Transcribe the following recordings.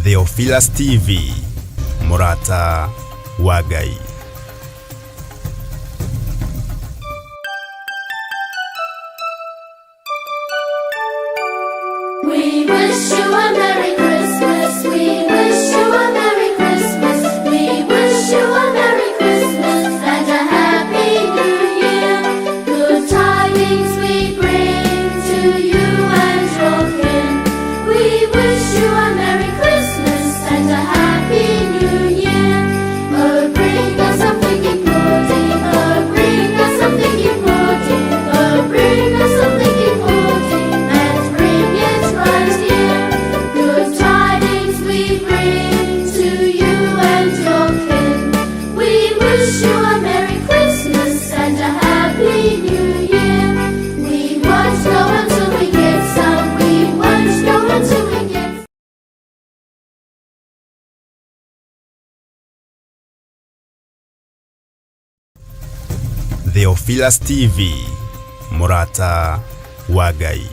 Theophilus TV, Murata wa Ngai. We wish you a Merry Christmas. We wish you a Merry Christmas. We wish you a Merry Christmas and a Happy New Year. Good tidings we bring to you and your kin. We wish you a Merry Christmas and a Happy New Year. Oh, bring us something important. Oh, bring us something important. Oh, bring us something important and bring it right here. Good tidings we bring to you and your kin. We wish you a Merry Christmas and a Happy New Year. We won't go until we get some. We won't go until we get some. Theophilus TV, Murata wa Ngai.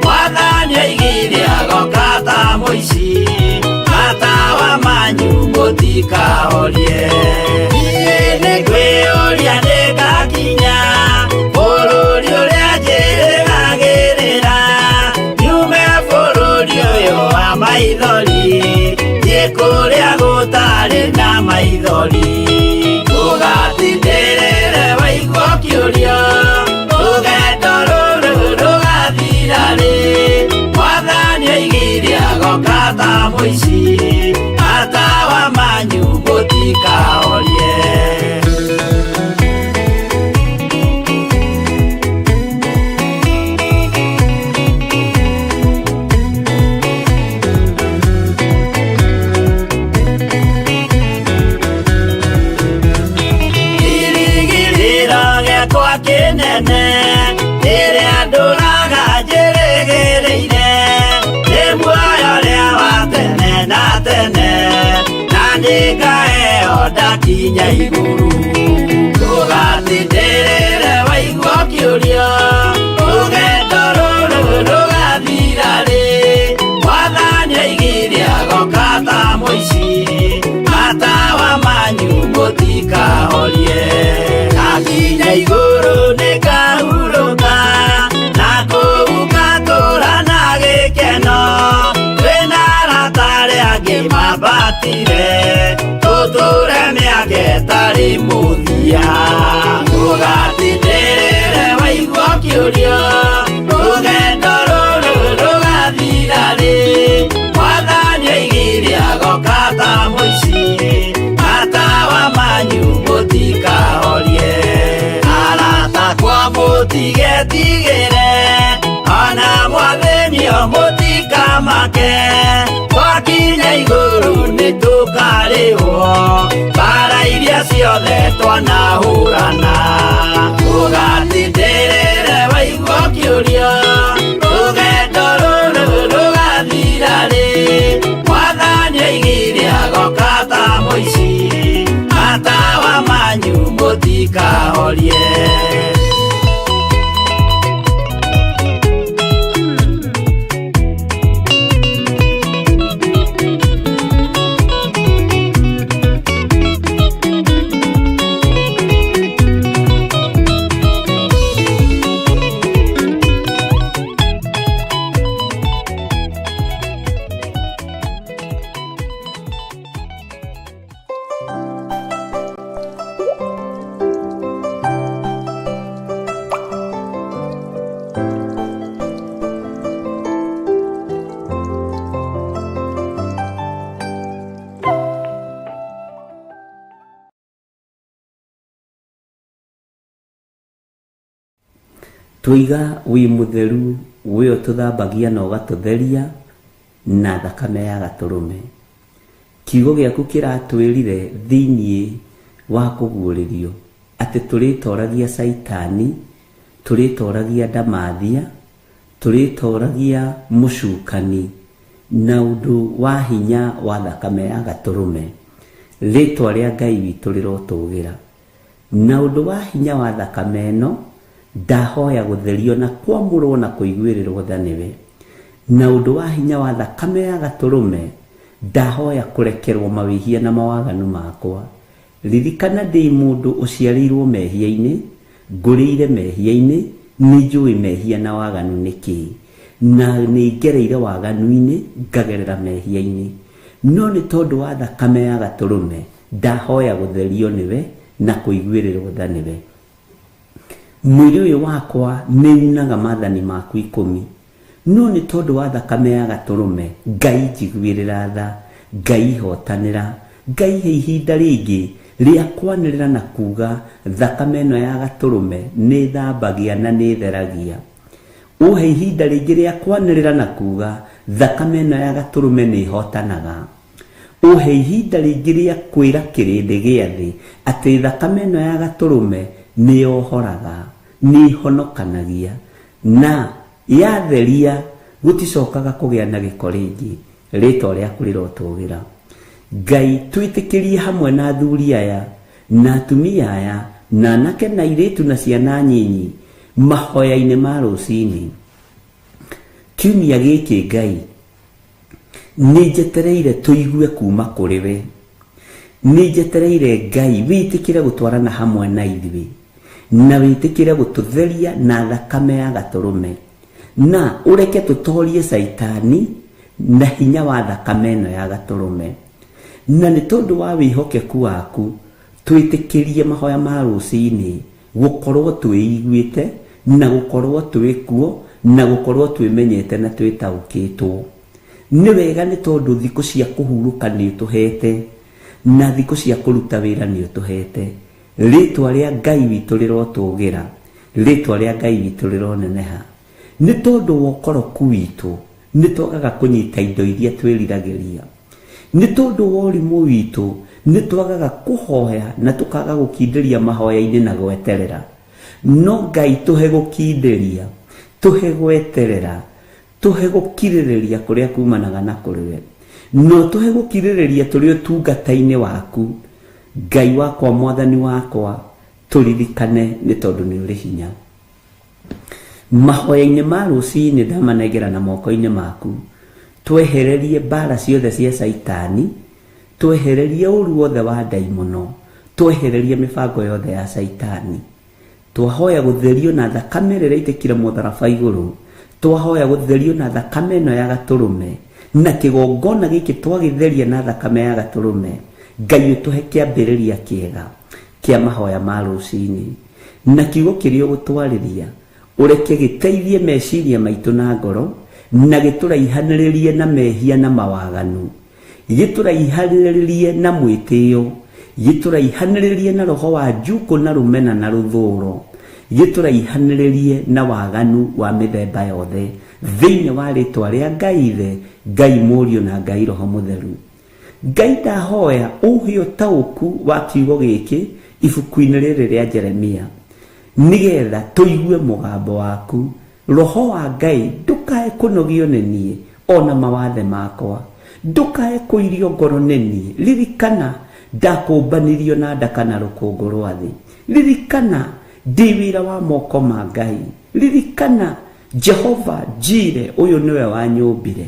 Mwathani aigire agoka ta mũtikahorie. Niĩ nĩngwĩyũria nĩngakinya bũrũri ũrĩa njĩrĩgagĩrĩra, nyume bũrũri ũyũ wa maithori, thiĩ kũrĩa gũtarĩ na maithori. Ndũgatindĩrĩre waigua ũkĩũrio, rũgendo rũrũ rũgathira rĩ? Mwathani oigire agoka ta mũici, matawa manyu mũtikahorie. Kĩnene rĩrĩa ndũraga njĩrĩgĩrĩire, nĩ muoyo rĩa wa tene na tene, na nĩngaheo ndakinya igũrũ. Ndũgatindĩrĩre waigua ũkĩũrio, rũgendo rũrũ rũgathira rĩ? Mwathani oigire agoka ta mũici, matawa manyu mũtikahorie. Ndakinya igũrũ nĩngahurũka, na kũu ngatũũra na gĩkeno, twĩna arata arĩa angĩ mambatire, tũtũũre mĩaka ĩtarĩ mũthia. Ndũgatindĩrĩre waigua ũkĩũrio, rũgendo rũrũ rũgathira rĩ? Mwathani oigire agoka ta mũici, matawa manyu mũtikahorie. Mũtigetigĩre, ona mwathĩnio mũtikamake, twakinya igũrũ nĩtũkarĩhwo mbara iria ciothe twanahũrana. Ndũgatindĩrĩre waigua ũkĩũrio, rũgendo rũrũ rũgathira rĩ? Mwathani oigire agoka ta mũici, matawa manyu mũtikahorie. Twiga wi mutheru wĩyo tũthambagia na ũgatũtheria na thakame ya gatũrũme. Kiugo gĩaku kĩratwĩrire thĩinĩ wa kũguũrĩrio atĩ tũrĩtoragia Saitani, tũrĩtoragia Ndamathia, tũrĩtoragia mũcukani na ũndũ wa hinya wa thakame ya gatũrũme. Rĩtwa rĩa Ngai witũ rĩrotũgĩra na ũndũ wa hinya wa thakame ĩno, ndahoya gũtherio na kwamũrwo na kũiguĩrĩrwo tha nĩwe. Na ũndũ wa hinya wa thakame ya gatũrũme, ndahoya kũrekerwo mawĩhia na mawaganu makwa. Ririkana ndĩ mũndũ ũciarĩirwo mehia-inĩ, ngũrĩire mehia-inĩ, nĩnjũĩ mehia na waganu nĩkĩ, na nĩngereire waganu-inĩ ngagerera mehia-inĩ. No nĩ tondũ wa thakame ya gatũrũme, ndahoya gũtherio nĩwe na kũiguĩrĩrwo tha nĩwe. Mwĩrĩ ũyũ wakwa nĩunaga maathani maku 10, no nĩ tondũ wa thakame ya gatũrũme, Ngai njiguĩrĩra tha, Ngai hotanĩra, Ngai he ihinda rĩngĩ rĩa kwanĩrĩra na kuga thakame ĩno ya gatũrũme nĩ thambagia na nĩ theragia. Ũhe ihinda rĩngĩ rĩa kwanĩrĩra na kuga thakame ĩno ya gatũrũme nĩ hotanaga. Ũhe ihinda rĩngĩ rĩa kwĩra kĩrĩndĩ gĩa thĩ atĩ thakame ĩno ya gatũrũme nĩ yohoraga, nĩ honokanagia, na yatheria gũticokaga kũgĩa na gĩko rĩngĩ. Rĩtwa rĩaku rĩrotũgĩra. Ngai twĩtĩkĩrie hamwe na athuri aya na atumia aya na anake na airĩtu na ciana nyinyi mahoya-inĩ ma rũcinĩ. Kiumia gĩkĩ Ngai nĩ njetereire tũigue kuma kũrĩ we. Nijetereire Ngai witikire gutwarana hamwe na ithuĩ na witikire gututheria na thakame ya gaturume na ureke tutorie Saitani na hinya wa thakame ĩno ya gaturume. Na nĩ tondũ wa wĩhokeku waku twĩtĩkĩrie mahoya ma rũciinĩ gukorwo twĩiguĩte na gukorwo twĩkuo na gukorwo twĩmenyete na twĩtaũkĩtwo. Nĩ wega nĩ tondũ thikũ cia kũhurũka nĩ ũtũhete na thikũ cia kũruta wĩra nĩ ũtũhete. Rĩtwa rĩa Ngai witũ rĩrotũgĩra, rĩtwa rĩa Ngai witũ rĩroneneha. Nĩ tondũ wa ũkoroku witũ nĩ twagaga kũnyita indo iria twĩriragĩria. Nĩ tondũ wa ũrimũ witũ nĩ twagaga kũhoya na tũkaga gũkindĩria mahoya-inĩ na gweterera. No Ngai tũhe gũkindĩria, tũhe gweterera, tũhe gũkirĩrĩria kũrĩa kumanaga na kũrĩwe. No tũhe gũkirĩrĩria tũrĩ ũtungata-inĩ waku. Ngai wakwa, Mwathani wakwa, tũririkane nĩ tondũ nĩ ũrĩ hinya. Mahoya-inĩ ma rũciinĩ ndamanengera na moko-inĩ maku. Twehererie mbara ciothe cia Saitani, twehererie ũru wothe wa ndaimono, twehererie mĩbango yothe ya Saitani. Twahoya gũtherio na thakame ĩrĩa ĩitĩkire mũtharaba igũrũ. Twahoya gũtherio na thakame ĩno ya gatũrũme, na kĩgongona gĩkĩ twagĩtheria na thakame ya gatũrũme. Ngai ũtũhe kĩambĩrĩria kĩega kĩa mahoya ma rũciinĩ, na kiugo kĩrĩa ũgũtwarĩria ũreke gĩteithie meciria maitũ na ngoro, na gĩtũraihanĩrĩrie na mehia na mawaganu, gĩtũraihanĩrĩrie na mwĩtĩo, gĩtũraihanĩrĩrie na roho wa njuko na rũmena na rũthũũro, gĩtũraihanĩrĩrie na waganu wa mĩthemba yothe thĩinĩ wa rĩtwa rĩa Ngai Ithe, Ngai Mũriũ na Ngai Roho Mũtheru. Ngai ndahoya ũhe ũtaũku wa kiugo gĩkĩ ibuku-inĩ rĩrĩ rĩa Jeremia, nĩgetha tũigue mũgambo waku. Roho wa Ngai ndũkae kũnogio nĩ niĩ ona mawathe makwa, ndũkae kũirio ngoro nĩ niĩ. Ririkana ndakũmbanirio na ndaka na rũkũngũ rwa thĩ. Ririkana ndĩ wĩra wa moko ma Ngai. Ririkana Jehova Jire ũyũ nĩwe wanyũmbire,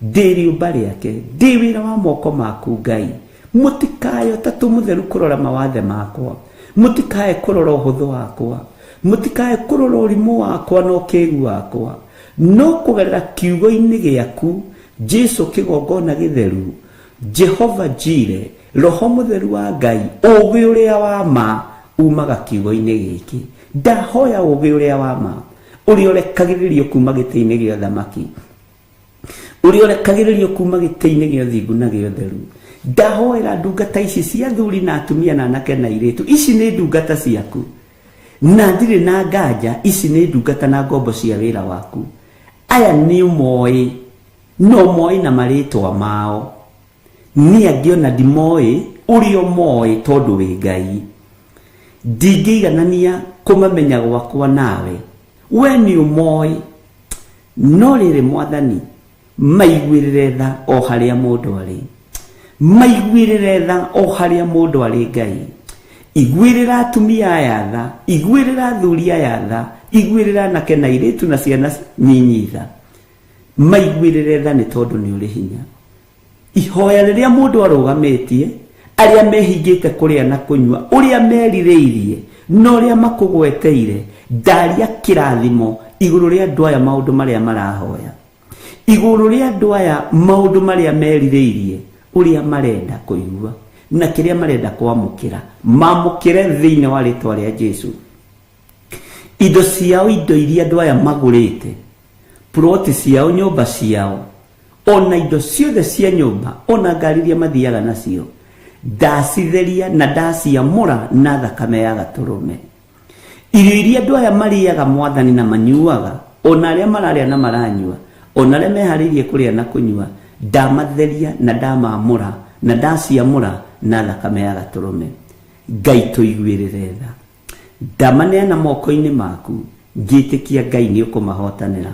ndĩ rĩũmba rĩake, ndĩ wĩra wa moko maku Ngai. Mũtikae Ũtatũ Mũtheru kũrora mawathe makwa, mũtikae kũrora ũhũthũ wakwa, mũtikae kũrora ũrimũ wakwa na ũkĩĩgu wakwa, no kũgerera kiugo-inĩ gĩaku Jesũ kĩgongona gĩtheru, Jehova Jire, Roho Mũtheru wa Ngai, ũũgĩ ũrĩa wa ma umaga kiugo-inĩ gĩkĩ. Ndahoya ũũgĩ ũrĩa wa ma ũrĩa ũrekagĩrĩrio kuma gĩtĩ-inĩ gĩa ũthamaki, ũrĩa ũrekagĩrĩrio kuma gĩtĩ-inĩ gĩa ũthingu na gĩa ũtheru. Ndahoera ndungata ici cia athuri na atumia na anake na airĩtu, ici nĩ ndungata ciaku na ndirĩ na nganja, ici nĩ ndungata na ngombo cia wĩra waku. Aya nĩ ũmoĩ, no moĩ na marĩtwa mao, niĩ angĩ ona ndimoĩ, ũrĩa ũmoĩ tondũ wĩ Ngai. Ndingĩiganania kũmamenya gwakwa nawe, we nĩ ũmoĩ. No rĩrĩ Mwathani, maiguĩrĩre tha o harĩa mũndũ arĩ, maiguĩrĩre tha o harĩa mũndũ arĩ Ngai. Iguĩrĩra atumia aya tha, iguĩrĩra athuri aya tha, iguĩrĩra anake na airĩtu na ciana nyinyi tha. Maiguĩrĩre tha nĩ tondũ nĩ ũrĩ hinya. Ihoya rĩrĩa mũndũ arũgamĩtie, arĩa mehingĩte kũrĩa na kũnyua, ũrĩa merirĩirie na ũrĩa makũgweteire, ndaria kĩrathimo igũrũ rĩa andũ aya maũndũ marĩa marahoya, igũrũ rĩa andũ aya maũndũ marĩa merirĩirie, ũrĩa marenda kũigua na kĩrĩa marenda kwamũkĩra, mamũkĩre thĩinĩ wa rĩtwa rĩa Jesũ. Indo ciao, indo iria andũ aya magũrĩte, ploti ciao, nyũmba ciao, ona indo ciothe cia nyũmba, ona ngari iria mathiaga nacio, ndacitheria na ndaciamũra na thakame ya gatũrũme. Irio iria andũ aya marĩaga Mwathani na manyuaga, ona arĩa mararĩa na maranyua, ona arĩa meharĩirie kũrĩa na kũnyua, ndamatheria na ndamamũra na ndaciamũra na thakame ya gatũrũme. Ngai tũiguĩrĩre tha, ndamaneana moko-inĩ maku, ngĩtĩkia Ngai nĩ ũkũmahotanĩra,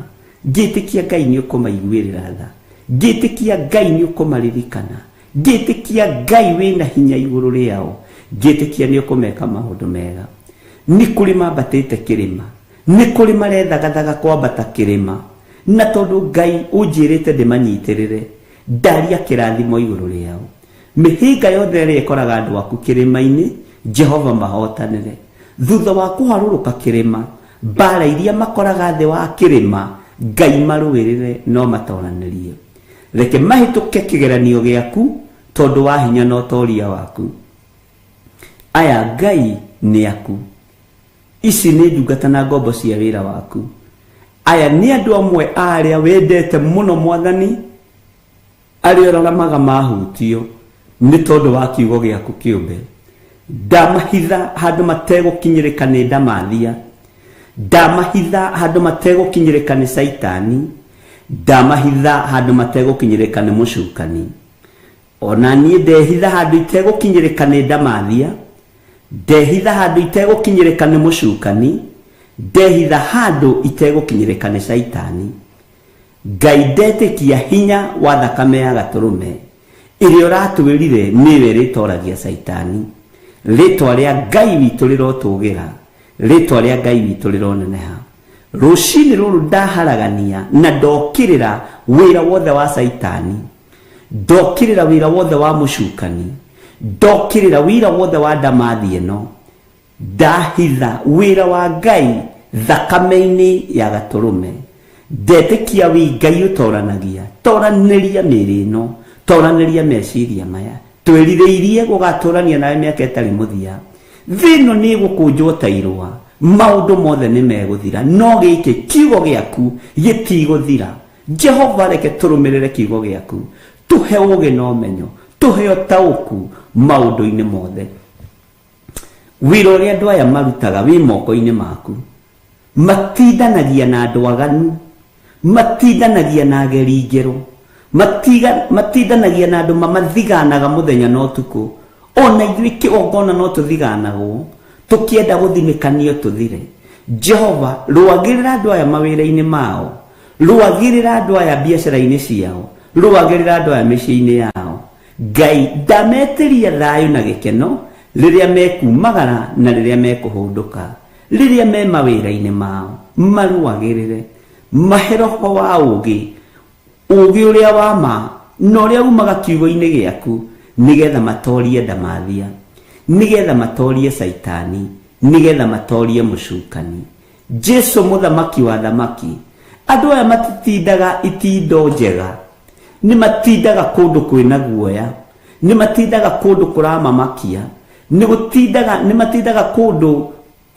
ngĩtĩkia Ngai nĩ ũkũmaiguĩrĩra tha, ngĩtĩkia Ngai nĩ ũkũmaririkana, ngĩtĩkia Ngai wĩna hinya igũrũ rĩao, ngĩtĩkia nĩ ũkũmeka maũndũ mega. Nĩ kũrĩ mambatĩte kĩrĩma, nĩ kũrĩ marethagathaga kwambata kĩrĩma, na tondũ Ngai ũnjĩrĩte ndĩmanyitĩrĩre, ndaria kĩrathimo igũrũ rĩao. mihinga yothe ĩrĩa ĩkoraga andũ aku kĩrĩma-inĩ Jehova mahotanĩre. Thutha wa kũharũrũka kĩrĩma, mbara iria makoraga thĩ wa kĩrĩma, Ngai marũĩrĩre no matoranĩrie. Reke mahĩtũke kĩgeranio gĩaku tondũ wa hinya na ũtoria waku. Aya Ngai nĩ aku. Ici nĩ ndungata na ngombo cia wĩra waku. Aya nĩ andũ amwe arĩa wendete mũno Mwathani, arĩa ũraramaga mahutio nĩ tondũ wa kiugo gĩaku kĩũmbe. Ndamahitha handũ mategũkinyĩrĩka nĩ ndamathia. Ndamahitha handũ mategũkinyĩrĩka nĩ Saitani. Ndamahitha handũ mategũkinyĩrĩka nĩ mũcukani. Ona niĩ ndehitha handũ itegũkinyĩrĩka nĩ ndamathia. Ndehitha handũ itegũkinyĩrĩka nĩ mũcukani. Ndehitha handũ itegũkinyĩrĩka nĩ Saitani. Ngai ndetĩkia hinya wa thakame ya gatũrũme ĩrĩa ũratwĩrire nĩwe rĩtoragia Saitani. Rĩtwa rĩa Ngai witũ rĩrotũgĩra, rĩtwa rĩa Ngai witũ rĩroneneha. Rũcinĩ rũrũ ndaharagania na ndokĩrĩra wĩra wothe wa Saitani, ndokĩrĩra wĩra wothe wa mũcukani, ndokĩrĩra wĩra wothe wa ndamathi ĩno. Ndahitha wĩra wa Ngai thakame-inĩ ya gatũrũme. Ndetĩkia wĩ Ngai ũtoranagia, toranĩria mĩĩrĩ ĩno, toranĩria meciria maya. Twĩrirĩirie gũgatũrania nawe mĩaka ĩtarĩ mũthia. Thĩ ĩno nĩ ĩgũkũnjwo ta irũa, maũndũ mothe nĩ megũthira, no gĩkĩ kiugo gĩaku gĩtigũthira. Jehova reke tũrũmĩrĩre kiugo gĩaku, tũhe ũũgĩ na ũmenyo, tũhe ũtaũku maũndũ-inĩ mothe. Wĩra ũrĩa andũ aya marutaga wĩ moko-inĩ maku. Matindanagia na andũ aganu, matindanagia na ageri njerũ, matindanagia na andũ mamathiganaga mũthenya na ũtukũ. Ona ithuĩ kĩgongona no tũthiganagwo, tũkĩenda gũthinĩkanio tũthire. Jehova, rũagĩrĩra andũ aya mawĩra-inĩ mao, rũagĩrĩra andũ aya biacara-inĩ ciao, rũagĩrĩra andũ aya mĩciĩ-inĩ yao. Ngai, ndametĩria thayũ na gĩkeno rĩrĩa mekumagara na rĩrĩa mekũhũndũka, rĩrĩa me mawĩra-inĩ mao, marũagĩrĩre. Mahe roho wa ũũgĩ, ũũgĩ ũrĩa wa ma na ũrĩa umaga kiugo-inĩ gĩaku, nĩgetha matorie ndamathia, nĩgetha matorie Saitani, nĩgetha matorie mũcukani. Jesu mũthamaki wa thamaki, andũ aya matitindaga itindo njega, nĩ matindaga kũndũ kwĩna guoya, nĩ matindaga kũndũ kũramamakia, nĩ matindaga kũndũ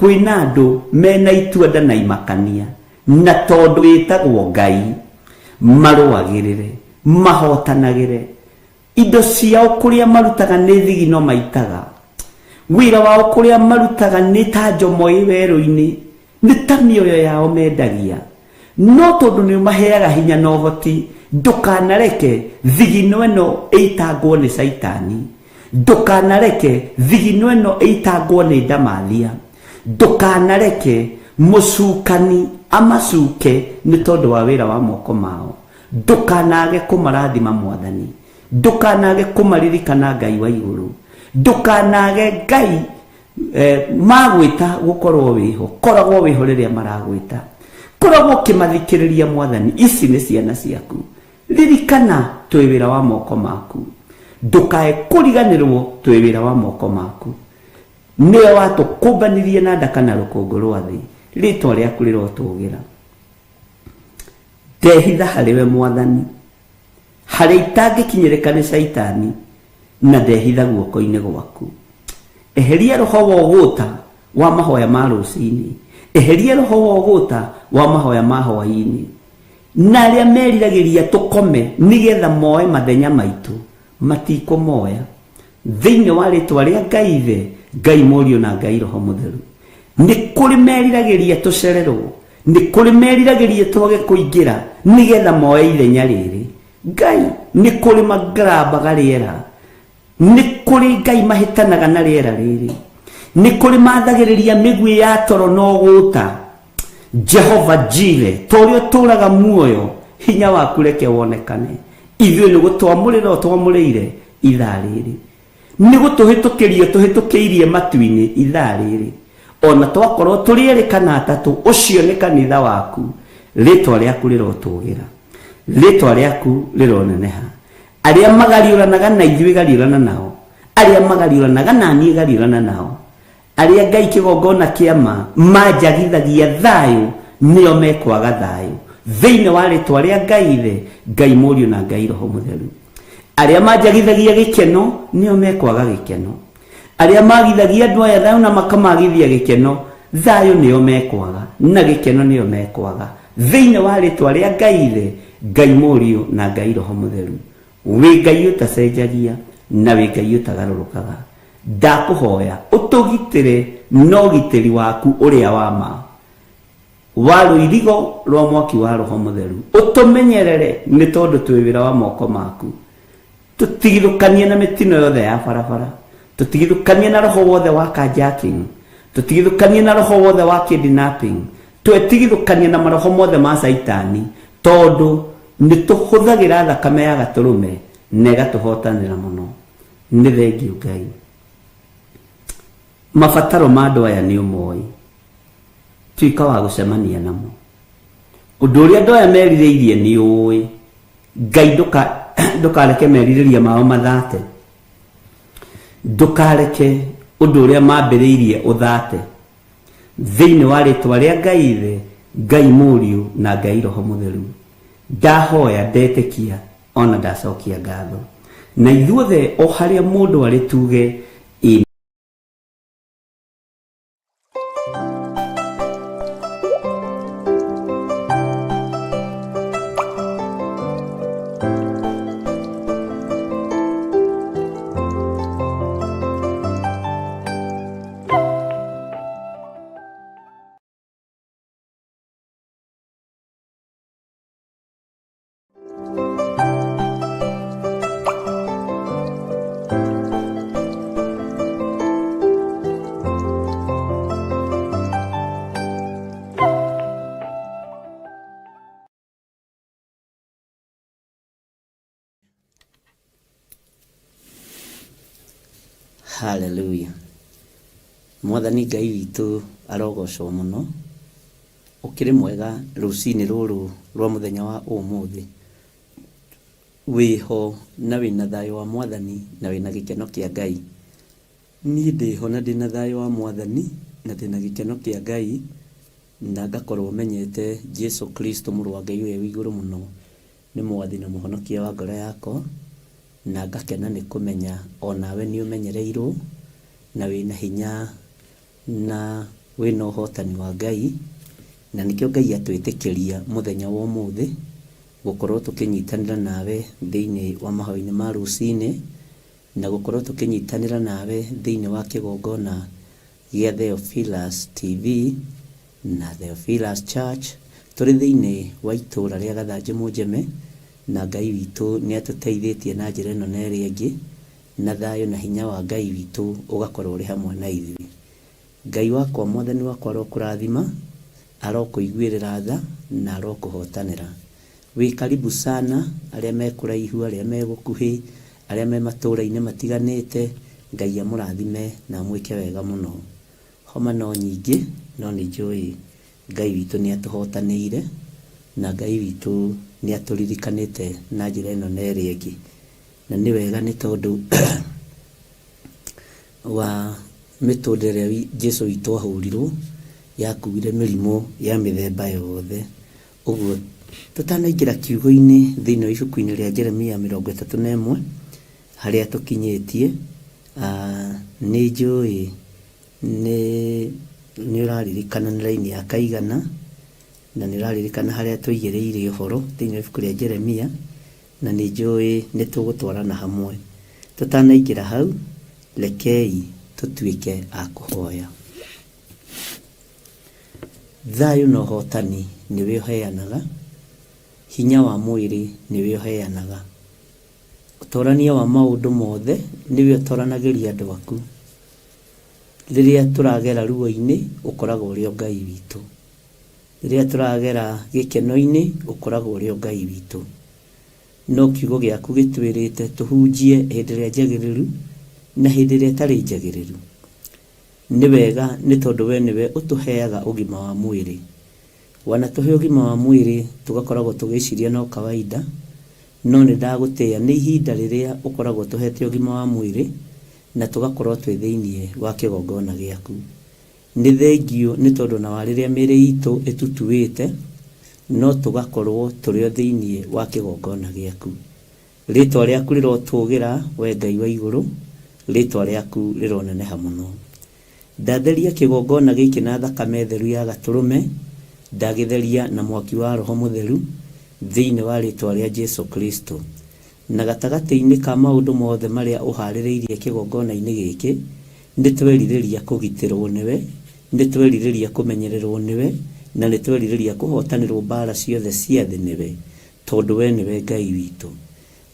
kwĩna andũ mena itua na imakania. Na tondũ wĩtagwo Ngai, marũagĩrĩre, mahotanagĩre. Indo ciao kũrĩa marutaga nĩ thigino maitaga. Wĩra wao kũrĩa marutaga nĩ ta njomo ĩ werũ-inĩ, nĩ ta mĩoyo yao mendagia. No tondũ nĩ maheaga hinya na ũhoti, ndũkanareke thigino ĩno ĩitangwo nĩ Saitani. Ndũkanareke thigino ĩno ĩitangwo nĩ ndamathia. Ndũkanareke mũcukani amacuke nĩ tondũ wa wĩra wa moko mao. Ndũkanage kũmarathima Mwathani, ndũkanage kũmaririkana Ngai wa igũrũ, ndũkanage Ngai magwĩta gũkorwo wĩho, koragwo wĩho rĩrĩa maragwĩta, koragwo ũkĩmathikĩrĩria Mwathani. Ici nĩ ciana ciaku, ririkana twĩ wĩra wa moko maku, ndũkae kũriganĩrwo twĩ wĩra wa moko maku. Nĩwe watũkũmbanirie na nda kana rũkũngũ rwa thĩ, rĩtwa rĩaku rĩrotũgĩra. Ndehitha harĩwe Mwathani, harĩa itangĩkinyĩrĩka nĩ Saitani, na ndehitha guoko-inĩ gwaku. Eheria roho wa ũgũta wa mahoya ma rũcinĩ, eheria roho wa ũgũta wa mahoya ma hwaĩ-inĩ, na arĩa meriragĩria tũkome nĩgetha moe mathenya maitũ, matikũmoya. Thĩinĩ wa rĩtwa rĩa Ngai Ithe, Ngai Mũriũ na Ngai Roho Mũtheru, nĩ kũrĩ meriragĩria tũcererwo, nĩ kũrĩ meriragĩria twage kũingĩra nĩgetha moe ithenya rĩrĩ. Ngai, nĩ kũrĩ magrabaga rĩera, nĩ kũrĩ Ngai mahĩtanaga na rĩera rĩrĩ, nĩ kũrĩ mathagĩrĩria mĩguĩ ya toro na ũgũta. Jehova Jire, torĩa ũtũraga muoyo, hinya waku reke wonekane. Ithuĩ nĩ gũtwamũrĩra ũtwamũrĩire ithaa rĩrĩ, nĩ gũtũhĩtũkĩrio tũhĩtũkĩirie matu-inĩ ithaa rĩrĩ. Ona twakorwo tũrĩerĩkana atatũ, ũcio nĩ kanitha waku. Rĩtwa rĩaku rĩrotũgĩra, rĩtwa rĩaku rĩroneneha. aria magariuranaga na ithuĩ gariurana nao, aria magariuranaga na niĩ gariurana nao, aria Ngai kĩgongona kĩama manjagithagia thayũ nĩo mekwaga thayũ thĩinĩ wa rĩtwa rĩa Ngai Ithe, Ngai Mũriũ na Ngai Roho Mũtheru. Aria manjagithagia gĩkeno nĩo mekwaga gĩkeno, aria magithagia andũ aya thayũ na makamagithia gĩkeno, thayũ nĩo mekwaga na gĩkeno nĩo mekwaga thĩinĩ wa rĩtwa rĩa Ngai Ithe, Ngai Mũriũ na Ngai Roho Mũtheru. Wĩ Ngai ũtacenjagia na wĩ Ngai ũtagarũrũkaga, ndakũhoya ũtũgitĩre na ũgitĩri waku ũrĩa wa ma wa rũirigo rwa mwaki wa Roho Mũtheru, ũtũmenyerere nĩ tondũ twĩ wĩra wa moko maku. Tũtigithũkanie na mĩtino yothe ya barabara, tũtigithũkanie na roho wothe wa carjacking, tũtigithũkanie na roho wothe wa kidnapping, twetigithũkanie na maroho mothe ma Saitani, tondũ nĩ tũhũthagĩra thakame ya Gatũrũme na ĩgatũhotanĩra mũno. Nĩ thengiũ Ngai. Mabataro ma andũ aya nĩ ũmoĩ, tuĩka wa gũcemania namo. Ũndũ ũrĩa andũ aya merirĩirie nĩ ũĩ. Ngai ndũkareke merirĩria mao mathate, ndũkareke ũndũ ũrĩa mambĩrĩirie ũthate thĩinĩ wa rĩtwa rĩa Ngai Ithe, Ngai Mũriũ na Ngai Roho Mũtheru. Ndahoya, ndetĩkia, ona ndacokia ngatho, na ithuothe o harĩa mũndũ arĩ tuge Hallelujah. Mwathani Ngai witũ arogocwo mũno. Ũkĩrĩ mwega rũcinĩ rũrũ rwa mũthenya wa ũmũthĩ. Wĩho na wĩna thayũ wa Mwathani na wĩna gĩkeno kĩa Ngai. Niĩ ndĩho na ndĩna thayũ wa Mwathani na ndĩna gĩkeno kĩa Ngai, na ngakorwo menyete Jesu Kristo mũrũ wa Ngai ũrĩa wĩ igũrũ mũno nĩ mwathi na mũhonokia wa ngoro yakwa, na ngakena nĩ kũmenya onawe nĩ ũmenyereirwo na wĩna hinya na wĩna ũhotani wa Ngai, na nĩkĩo Ngai atwĩtĩkĩria mũthenya wa ũmũthĩ gũkorwo tũkĩnyitanĩra nawe thĩinĩ wa mahoya-inĩ ma rũcinĩ, na gũkorwo tũkĩnyitanĩra nawe thĩinĩ wa kĩgongona gĩa Theophilus TV na Theophilus Church, tũrĩ thĩinĩ wa itũũra rĩa Gathanjĩ Mũnjeme, na Ngai witũ nĩ atũteithĩtie na njĩra ĩno na ĩrĩa ĩngĩ, na thayũ na hinya wa Ngai witũ ũgakorwo ũrĩ hamwe na ithuĩ. Ngai wakwa, Mwathani wakwa arokũrathima, arokũiguĩrĩra tha na arokũhotanĩra. Wĩ karibu sana arĩa me kũraihu, arĩa me gũkuhĩ, arĩa me matũũra-inĩ matiganĩte. Ngai amũrathime na mwĩke wega mũno. Homa no nyingĩ no nĩ njũĩ Ngai witũ nĩ atũhotanĩire, na Ngai witũ nĩ atũririkanĩte na njĩra ĩno na ĩrĩa ĩngĩ, na nĩ wega nĩ tondũ wa mĩtũũrĩre ĩrĩa Jesu witũ ahũrirwo yakuire mĩrimũ ya mĩthemba yothe. Ũguo tũtanaingĩra kiugo-inĩ thĩinĩ wa ibuku-inĩ rĩa Jeremia 31 harĩa tũkinyĩtie, nĩ njũĩ nĩ ũraririkana nĩ raini ya kaigana, na nĩ ũraririkana harĩa tũigĩrĩire ũhoro thĩinĩ wa ibuku rĩa Jeremia, na nĩ njũĩ nĩ tũgũtwarana hamwe. Tũtanaingĩra hau, rekei tũtuĩke a kũhoya. Thayũ na ũhotani nĩwe ũheanaga, hinya wa mwĩrĩ nĩwe ũheanaga, ũtorania wa maũndũ mothe nĩwe ũtoranagĩria andũ aku. Rĩrĩa tũragera ruo-inĩ ũkoragwo ũrĩ o Ngai witũ, rĩrĩa tũragera gĩkeno-inĩ ũkoragwo ũrĩ o Ngai witũ. No kiugo gĩaku gĩtwĩrĩte tũhunjie hĩndĩ ĩrĩa njagĩrĩru na hĩndĩ ĩrĩa ĩtarĩ njagĩrĩru. Nĩ wega nĩ tondũ we nĩwe ũtũheaga ũgima wa mwĩrĩ. Wanatũhe ũgima wa mwĩrĩ tũgakoragwo tũgĩciria no kawaida, no nĩ ndagũtĩa nĩ ihinda rĩrĩa ũkoragwo tũhete ũgima wa mwĩrĩ na tũgakorwo twĩ thĩinĩ wa kĩgongona gĩaku. Nĩ thengio nĩ tondũ na rĩrĩa mĩĩrĩ itũ ĩtutuĩte no tũgakorwo tũrĩ thĩinĩ wa kĩgongona gĩaku. Rĩtwa rĩaku rĩrotũgĩra we Ngai wa igũrũ, rĩtwa rĩaku rĩroneneha mũno. Ndatheria kĩgongona gĩkĩ na thakame theru ya Gatũrũme, ndagĩtheria na mwaki wa Roho Mũtheru thĩinĩ wa rĩtwa rĩa Jesu Kristo. Na gatagatĩ-inĩ ka maũndũ mothe marĩa ũharĩrĩirie kĩgongona-inĩ gĩkĩ, nĩ twerirĩria kũgitĩrwo nĩwe, nĩ twerirĩria kũmenyererwo nĩwe, na nĩ twerirĩria kũhotanĩrwo mbara ciothe cia thĩ nĩwe, tondũ we nĩwe Ngai witũ.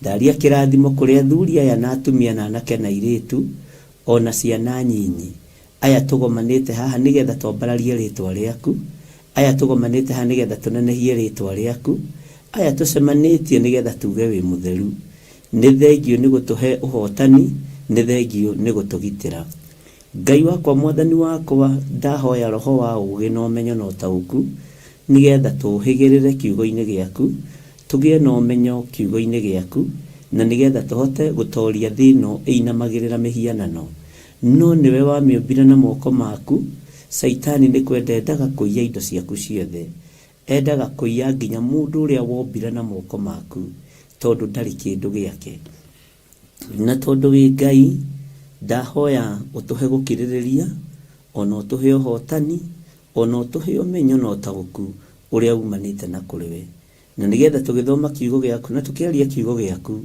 Ndaria kĩrathimo kũrĩ athuri aya na atumia na anake na airĩtu, ona ciana nyinyi. Aya tũgomanĩte haha nĩgetha twambararie rĩtwa rĩaku, aya tũgomanĩte haha nĩgetha tũnenehie rĩtwa rĩaku, aya tũcemanĩtie nĩgetha tuge wĩ mũtheru. Nĩ thengio nĩ gũtũhe ũhotani, nĩ thengio nĩ gũtũgitĩra. Ngai wakwa mwathani wakwa, ndahoya roho wa ũũgĩ na ũmenyo na ũtaũku nĩgetha tũhĩgĩrĩre kiugo-inĩ gĩaku, tũgĩe na ũmenyo kiugo-inĩ gĩaku, na nĩgetha tũhote gũtoria thĩ ĩno ĩinamagĩrĩra mĩhianano. No nĩwe wamĩũmbire na moko maku. Saitani nĩ kwenda endaga kũiya indo ciaku ciothe, endaga kũiya nginya mũndũ ũrĩa wombire na moko maku, tondũ ndarĩ kĩndũ gĩake. Na tondũ wĩ Ngai, ndahoya ũtũhe gũkirĩrĩria, ona ũtũhe ũhotani, ona ũtũhe ũmenyo na ũtaũku ũrĩa umanĩte na kũrĩ we. Na nĩgetha tũgĩthoma kiugo gĩaku na tũkĩaria kiugo gĩaku,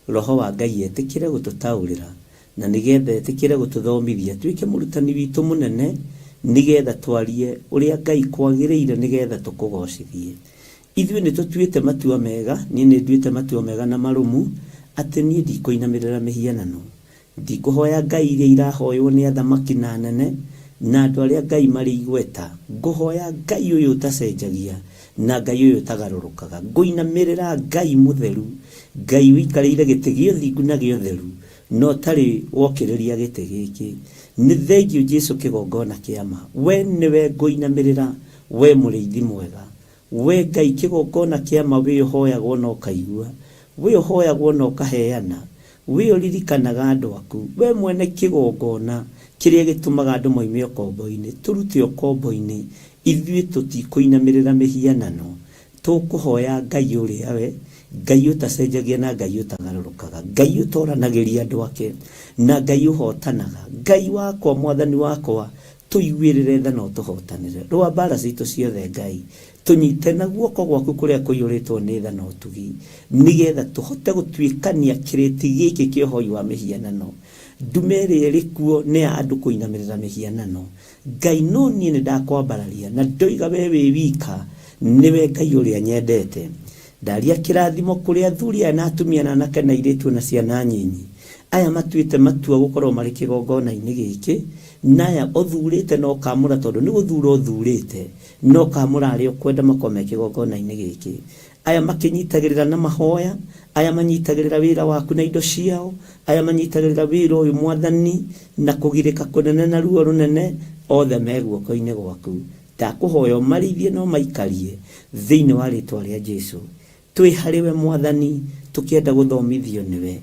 Roho wa Ngai etĩkĩre gũtũtaũrĩra, na nĩgetha etĩkĩre gũtũthomithia tuĩke mũrutani witũ mũnene, nĩgetha twarie ũrĩa Ngai kwagĩrĩire, nĩgetha tũkũgocithie. Ithuĩ nĩ tũtuĩte matua mega, niĩ nĩ nduĩte matua mega na marũmu, atĩ niĩ ndikũinamĩrĩra mĩhianano. Ndikũhoya Ngai iria irahoywo nĩ athamaki na anene na andũ arĩa Ngai marĩ igweta. Ngũhoya Ngai ũyũ ũtacenjagia na Ngai ũyũ ũtagarũrũkaga. Ngũinamĩrĩra Ngai mũtheru, Ngai ũikarĩire gĩtĩ gĩa ũthingu na gĩa ũtheru, no tarĩ wokĩrĩria gĩtĩ gĩkĩ. Nĩ thengio Jesu kĩgongona kĩama. We nĩwe ngũinamĩrĩra, we mũrĩithi mwega. We Ngai kĩgongona kĩama we ũhoyagwo na ũkaigua, we ũhoyagwo na ũkaheana, we ũririkanaga andũ aku. We mwene kĩgongona kĩrĩa gĩtũmaga andũ moime ũkombo-inĩ, tũrute ũkombo-inĩ. Ithuĩ tũtikũinamĩrĩra mĩhianano, tũkũhoya Ngai ũrĩa we, Ngai ũtacenjagia na Ngai ũtagarũrũkaga, Ngai ũtoranagĩria andũ ake na Ngai ũhotanaga. Ngai wakwa mwathani wakwa, tũiguĩrĩre tha na ũtũhotanĩre. Rũa mbara citũ ciothe Ngai, tũnyite na guoko gwaku kũrĩa kũiyũrĩtwo nĩ tha na ũtugi, nĩgetha tũhote gũtuĩkania kĩrĩti gĩkĩ kĩa ũhoi wa mĩhianano. Ndume ĩrĩa ĩrĩ kuo nĩ ya andũ kũinamĩrĩra mĩhianano. Ngai no niĩ nĩ ndakwambararia na ndoiga we wĩ wika, nĩwe Ngai ũrĩa nyendete. Ndaria kĩrathimo kũrĩ athuri aya na atumia na anake na airĩtu na ciana nyinyi. Aya matuĩte matua gũkorwo marĩ kĩgongona-inĩ gĩkĩ, na aya ũthurĩte no kamũra, tondũ nĩ gũthura ũthurĩte, no kamũra arĩa ũkwenda makome kĩgongona-inĩ gĩkĩ. Aya makĩnyitagĩrĩra na mahoya, aya manyitagĩrĩra wĩra waku na indo ciao, aya manyitagĩrĩra wĩra ũyũ mwathani na kũgirĩka kũnene na ruo rũnene, othe me guoko-inĩ gwaku. Ndakũhoya ũmarĩithie no maikarie thĩinĩ wa rĩtwa rĩa Jesu. Twĩ harĩwe mwathani, tũkĩenda gũthomithio nĩwe,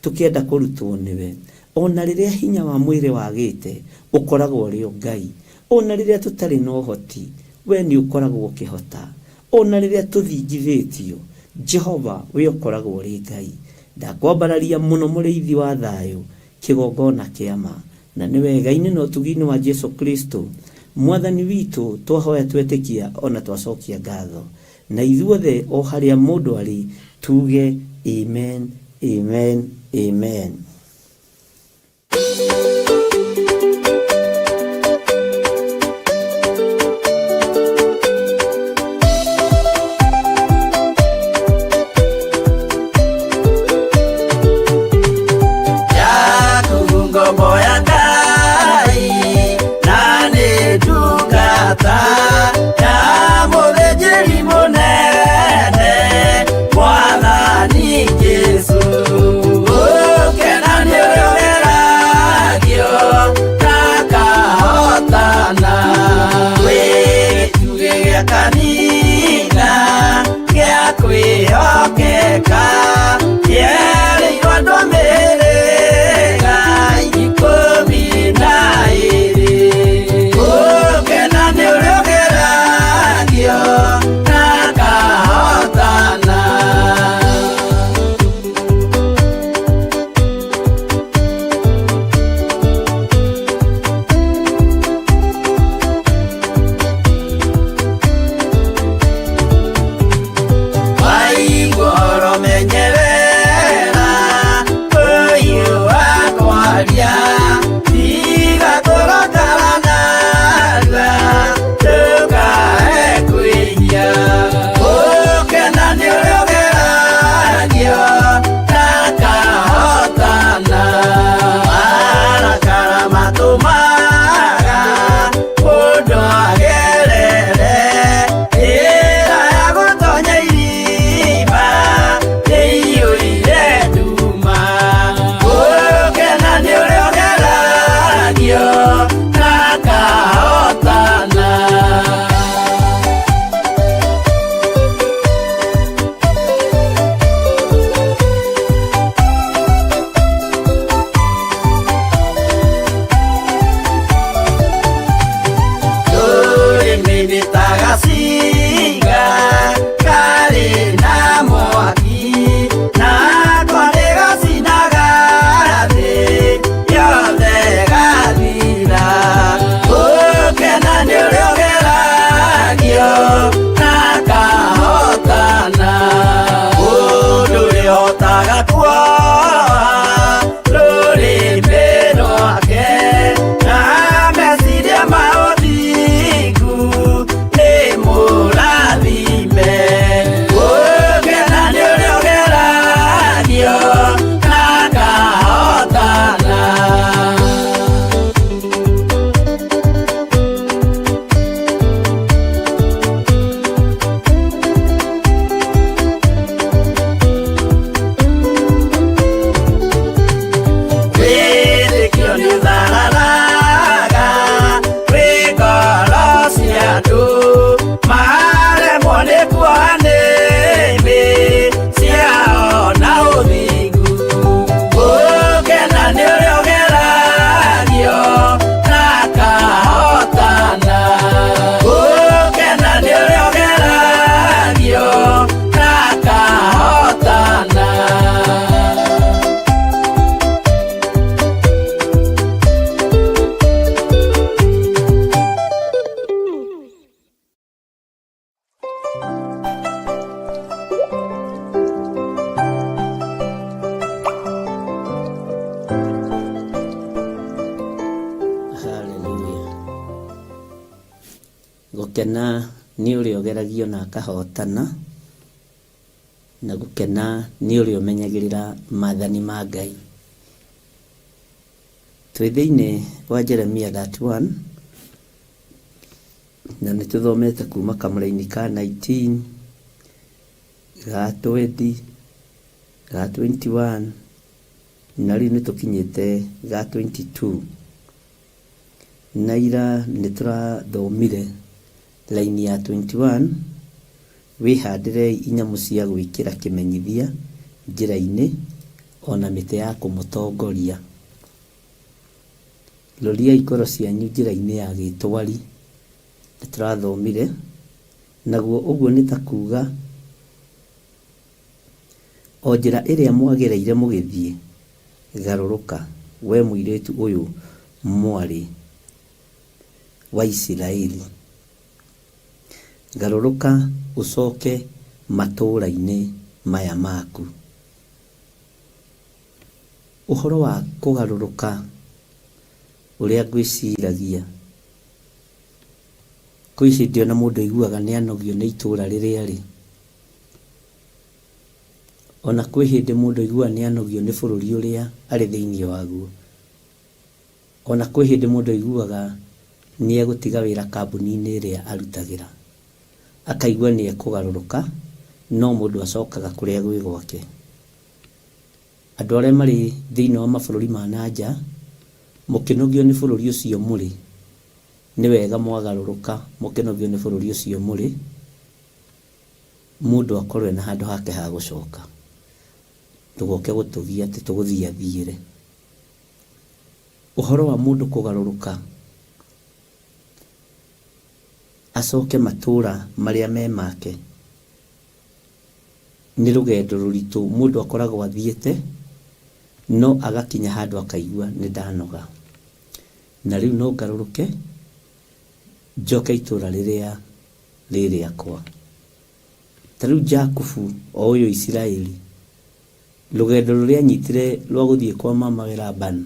tũkĩenda kũrutwo nĩwe. Ona rĩrĩa hinya wa mwĩrĩ wagĩte, ũkoragwo ũrĩ o Ngai. Ona rĩrĩa tũtarĩ na ũhoti, we nĩ ũkoragwo ũkĩhota. Ona rĩrĩa tũthingithĩtio, Jehova we ũkoragwo ũrĩ Ngai. Ndakwambararia mũno mũrĩithi wa thayũ, kĩgongona kĩama, na nĩ wega-inĩ na ũtugi-inĩ wa Jesu Kristo mwathani witũ, twahoya twetĩkia ona twacokia ngatho. Na ithuothe o harĩa mũndũ arĩ tuge amen, amen, amen. Mwathani Jesu, oh, kena gacinga karĩ na mwaki nako nĩ gacinaga thĩ yothe gathira. Gũkena nĩ ũrĩa ũgeragio na kahotana. Mũndũ ũrĩhotaga kuoha rũrĩmĩ rwake na meciria ma ũthingu nĩ mũrathime. Gũkena nĩ ũrĩa ũgeragio na kahotana. Wĩtĩkio nĩ ũthararaga wĩ ngoro cia andũ maremwo nĩ kuoha nĩmĩ ciao na ũthingu. Gũkena nĩ ũrĩa ũgeragio na kahotana. Gũkena nĩ ũrĩa ũgeragio na kahotana. Hallelujah. Gũkena nĩ ũrĩa ũgeragio na akahotana, na gũkena nĩ ũrĩa ũmenyagĩrĩra maathani ma Ngai. Twĩ thĩinĩ wa Jeremia 31 na nĩ tũthomete kuma kamũra-inĩ ka 19 ga 20 ga 21 na rĩu nĩ tũkinyĩte ga 22. Na ira nĩ tũrathomire laini ya 21, wĩhandĩre inyamũ cia gwĩkĩra kĩmenyithia njĩra-inĩ ona mĩtĩ ya kũmũtongoria. Roriai ngoro cianyu njĩra-inĩ ya gĩtwari, nĩ tũrathomire. Naguo ũguo nĩ ta kuga o njĩra ĩrĩa mwagereire mũgĩthiĩ, garũrũka we mũirĩtu ũyũ mwarĩ wa Isiraeli. Garũrũka ũcoke matũũra-inĩ maya maku. Ũhoro wa kũgarũrũka ũrĩa ngwĩciragia, kwĩ hĩndĩ ona mũndũ aiguaga nĩ anogio nĩ itũũra rĩrĩa arĩ, ona kwĩ hĩndĩ mũndũ aiguaga nĩ anogio nĩ bũrũri ũrĩa arĩ thĩinĩ waguo, ona kwĩ hĩndĩ mũndũ aiguaga nĩ egũtiga wĩra kambuni-inĩ ĩrĩa arutagĩra, akaigua nĩ ekũgarũrũka, no mũndũ acokaga kũrĩa gwĩ gwake. Andũ arĩa marĩ thĩinĩ wa mabũrũri ma nanja, mũkĩnogio nĩ bũrũri ũcio mũrĩ, nĩ wega mwagarũrũka mũkĩnogio nĩ bũrũri ũcio mũrĩ, mũndũ akorwo na handũ hake ha gũcoka. Tũgoke gũtũgia atĩ tũgũthiathiĩre. Ũhoro wa mũndũ kũgarũrũka acoke matũũra marĩa me make nĩ rũgendo rũritũ mũndũ akoragwo athiĩte, no agakinya handũ akaigua nĩ ndanoga, na rĩu no ngarũrũke njoke itũũra rĩrĩa rĩrĩakwa. Ta rĩu Jakubu o ũyũ Isiraeli, rũgendo rũrĩa anyitire rwa gũthiĩ kwa mama we Labani,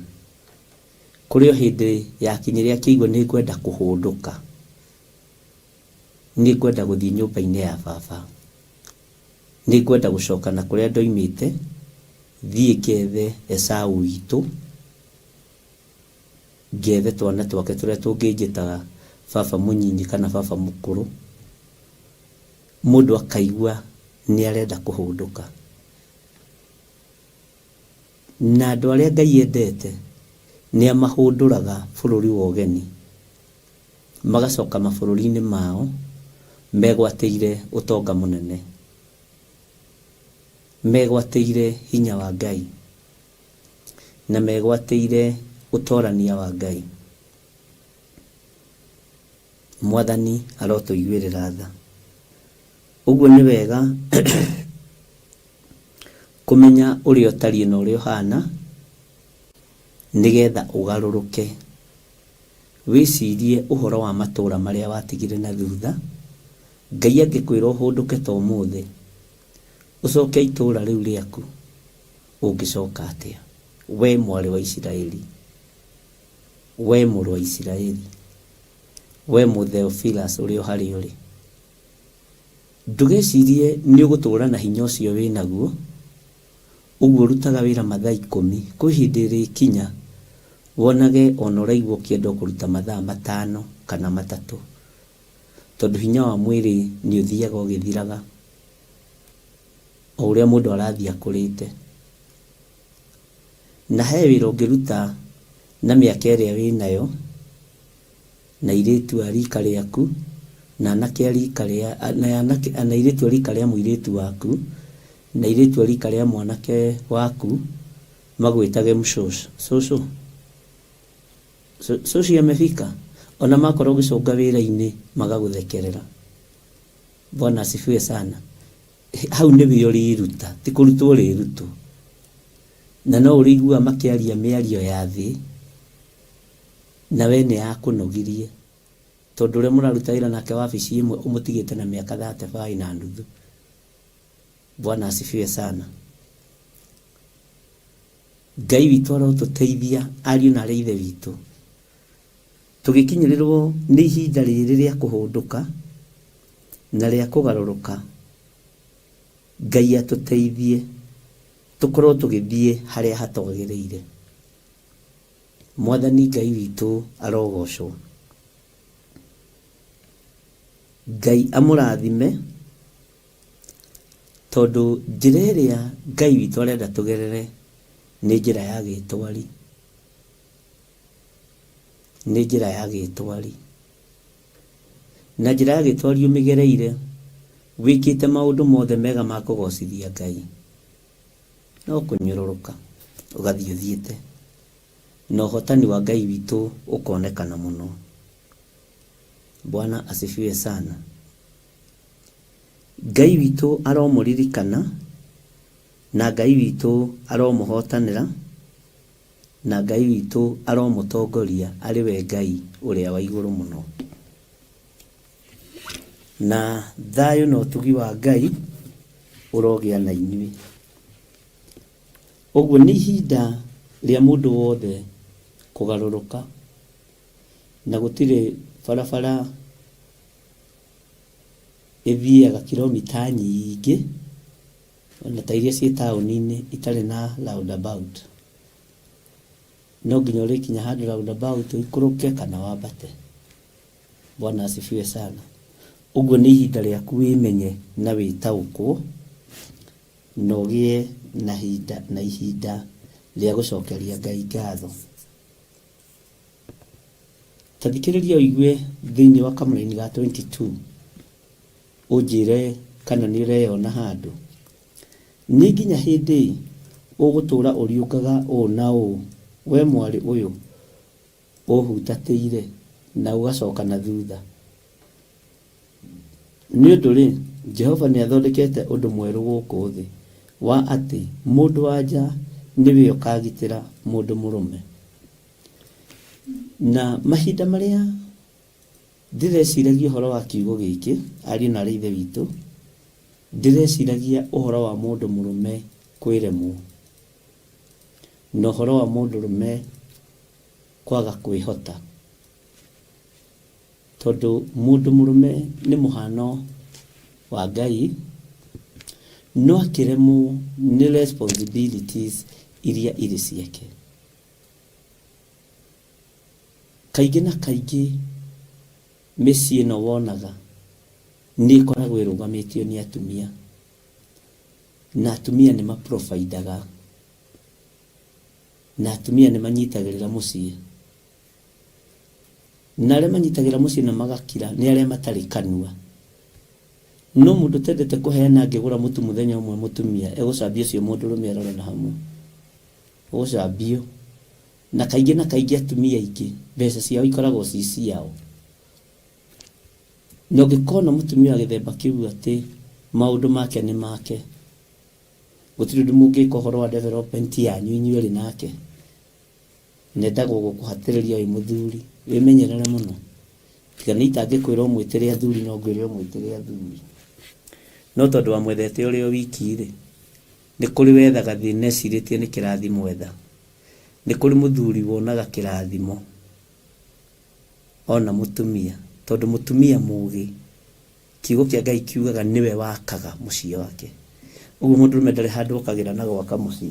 kũrĩ o hĩndĩ yakinyire akĩigua nĩ ngwenda kũhũndũka, nĩ ngwenda gũthiĩ nyũmba-inĩ ya baba, nĩ ngwenda gũcoka na kũrĩa ndoimĩte, thiĩ ngethe Esaũ witũ, ngethe twana twake tũrĩa tũngĩnjĩtaga baba mũnyinyi kana baba mũkũrũ. Mũndũ akaigua nĩ arenda kũhũndũka. Na andũ arĩa Ngai endete nĩ amahũndũraga bũrũri wa ũgeni, magacoka mabũrũri-inĩ mao megwatĩire ũtonga mũnene, megwatĩire hinya wa Ngai, na megwatĩire ũtorania wa Ngai. Mwathani arotuiguĩrĩra tha. Ũguo nĩ wega kũmenya ũrĩa ũtariĩ na ũrĩa ũhana nĩgetha ũgarũrũke, wĩcirie ũhoro wa matũũra marĩa watigire na thutha. Ngai angĩkwĩra ũhũndũke ta ũmũthĩ ũcoke itũũra rĩu rĩaku, ũngĩcoka atĩa? We mwarĩ wa Isiraeli, we mũrũ wa Isiraeli, we Mũtheophilus ũrĩa harĩ ũrĩ, ndũgecirie nĩ ũgũtũũra na hinya ũcio wĩ naguo. Ũguo rutaga wĩra mathaa 10, kwĩ hĩndĩ ĩrĩkinya wonage ona ũraigua ũkĩenda kũruta mathaa 5 kana 3, tondũ hinya wa mwĩrĩ nĩ ũthiaga ũgĩthiraga o ũrĩa mũndũ arathiĩ akũrĩte. Na he wĩra ũngĩruta na mĩaka ĩrĩa wĩ nayo, na airĩtu a rika rĩaku na anake a rika rĩa na airĩtu a rika rĩa mũirĩtu waku na airĩtu a rika rĩa mwanake waku magwĩtage mshosho soshi amefika, ona makorwo gĩcũnga wĩra-inĩ magagũthekerera. Bwana asifiwe sana. Hau nĩ wĩ ũrĩruta, ti kũrutwo ũrĩrutwo. Na no ũrĩigua makĩaria mĩario ya thĩ na we nĩ yakũnogirie, tondũ ũrĩa mũraruta wĩra nake wabici ĩmwe ũmũtigĩte na mĩaka 35 na nuthu. Bwana asifiwe sana. Ngai witũ arotũteithia, ariũ na ithe witũ, tũgĩkinyĩrĩrwo nĩ ihinda rĩrĩ rĩa kũhũndũka na rĩa kũgarũrũka. Ngai atũteithie tũkorwo tũgĩthiĩ harĩa hatwagĩrĩire. Mwathani Ngai witũ arogocwo. Ngai amũrathime, tondũ njĩra ĩrĩa Ngai witũ arenda tũgerere nĩ njĩra ya gĩtwari, nĩ njĩra ya gĩtwari. Na njĩra ya gĩtwari ũmĩgereire wĩkĩte maũndũ mothe mega ma kũgocithia Ngai, no kũnyũrũrũka ũgathiĩ ũthiĩte, na ũhotani wa Ngai witũ ũkonekana mũno. Bwana asifiwe sana. Ngai witũ aromũririkana, na Ngai witũ aromũhotanĩra, na Ngai witũ aromũtongoria arĩ we Ngai ũrĩa wa igũrũ mũno. Na thayũ na ũtugi wa Ngai ũrogĩa na inyuĩ. Ũguo nĩ ihinda rĩa mũndũ wothe kũgarũrũka, na gũtirĩ barabara ĩthiaga kilomita nyingĩ ona ta iria ciĩ taũni-inĩ itarĩ na roundabout. No nginya ũrĩkinya handũ roundabout ikũrũke kana wambate. Bwana asifiwe sana. Ũguo nĩ ihinda rĩaku wĩmenye na wĩtaũkwo, na ũgĩe na ihinda rĩa gũcokeria Ngai ngatho. Tathikĩrĩria ũigue thĩinĩ wa kamũra-inĩ ga 22, ũnjĩre kana nĩ ũreyona handũ. Nĩ nginya hĩndĩ ũgũtũũra ũriũngaga ũũ na ũũ, we mwarĩ ũyũ ũhutatĩire na ũgacoka na thutha? Nĩ ũndũ rĩ, Jehova nĩ athondekete ũndũ mwerũ gũkũ thĩ wa atĩ mũndũ wa nja nĩwe ũkagitĩra mũndũ mũrũme. Na mahinda marĩa ndĩreciragia ũhoro wa kiugo gĩkĩ, ariũ na ithe witũ, ndĩreciragia ũhoro wa mũndũ mũrũme kwĩremwo, na ũhoro wa mũndũrũme kwaga kwĩhota, tondũ mũndũ mũrũme nĩ mũhano wa Ngai, no akĩremwo nĩ responsibilities iria irĩ ciake. Kaingĩ na kaingĩ mĩciĩ ĩno wonaga nĩ ĩkoragwo ĩrũgamĩtio nĩ atumia, na atumia nĩ maprovidaga, na atumia nĩ manyitagĩrĩra mũciĩ, na arĩa manyitagĩrĩra mũciĩ na magakira nĩ arĩa matarĩ kanua. No mũndũ tendete kũheana angĩgũra mũtu mũthenya ũmwe mũtumia egũcambia ũcio mũndũrũme arore na hamwe, ũgũcambio. Na kaingĩ atumia aingĩ mbeca ciao ikoragwo ci ciao, no gikona mutumia githemba kiu ati maundu make ni make gutiri ndu mungika uhoro wa development yanyu inyuĩ nake nendagwo gukuhatĩrĩria wĩ muthuri wimenyerere muno tiga nĩ itangĩkwĩra ũmwĩtĩre athuri no ngwĩre ũmwĩtĩre athuri no tondũ wa mwethete ũrĩ o wiki rĩ nĩ kũrĩ wethaga thĩna ecirĩtie nĩ kĩrathimo wetha nĩ kũrĩ mũthuri wonaga kĩrathimo ona mũtumia tondũ mũtumia mũũgĩ kiugo kĩa Ngai kiugaga niwe wakaga mũciĩ wake ũguo mũndũrũme ndarĩ handũ okagĩra na gwaka mũciĩ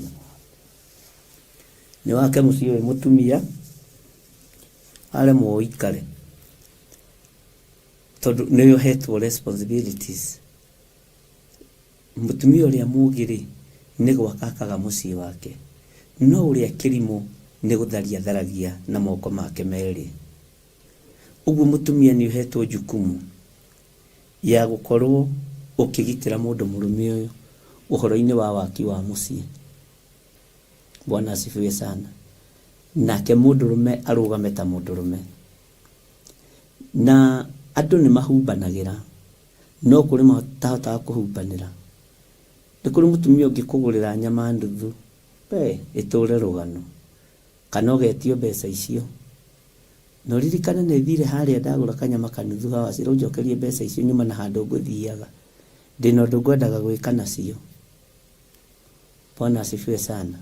nĩ wake mũciĩ wĩ mũtumia aremwo ũikare tondũ nĩ ũhetwo responsibilities mũtumia ũrĩa mũũgĩ rĩ nĩ gwaka akaga mũciĩ wake no ũrĩa kĩrimũ nĩ gũtharia tharagia na moko make merĩ ũguo mũtumia nĩ ũhetwo jukumu ya gũkorwo ũkĩgitĩra mũndũ mũrũme ũyũ ũhoro-inĩ wa waki wa mũciĩ. Bwana asifiwe sana. Nake mũndũrũme arũgame ta mũndũrũme. Na andũ nĩ mahumbanagĩra no kũrĩ matahotaga kũhumbanĩra. Nĩ kũrĩ mũtumia ũngĩkũgũrĩra nyama nduthu ĩtũre rũgano kana ũgetio mbeca icio no ririkane nĩ thire harĩa ndagũra kanyama kanuthu hawa cira ũnjokerie mbeca icio nyuma na handũ ngũthiaga ndĩna ũndũ ngwendaga gwĩka nacio. Bwana asifiwe sana.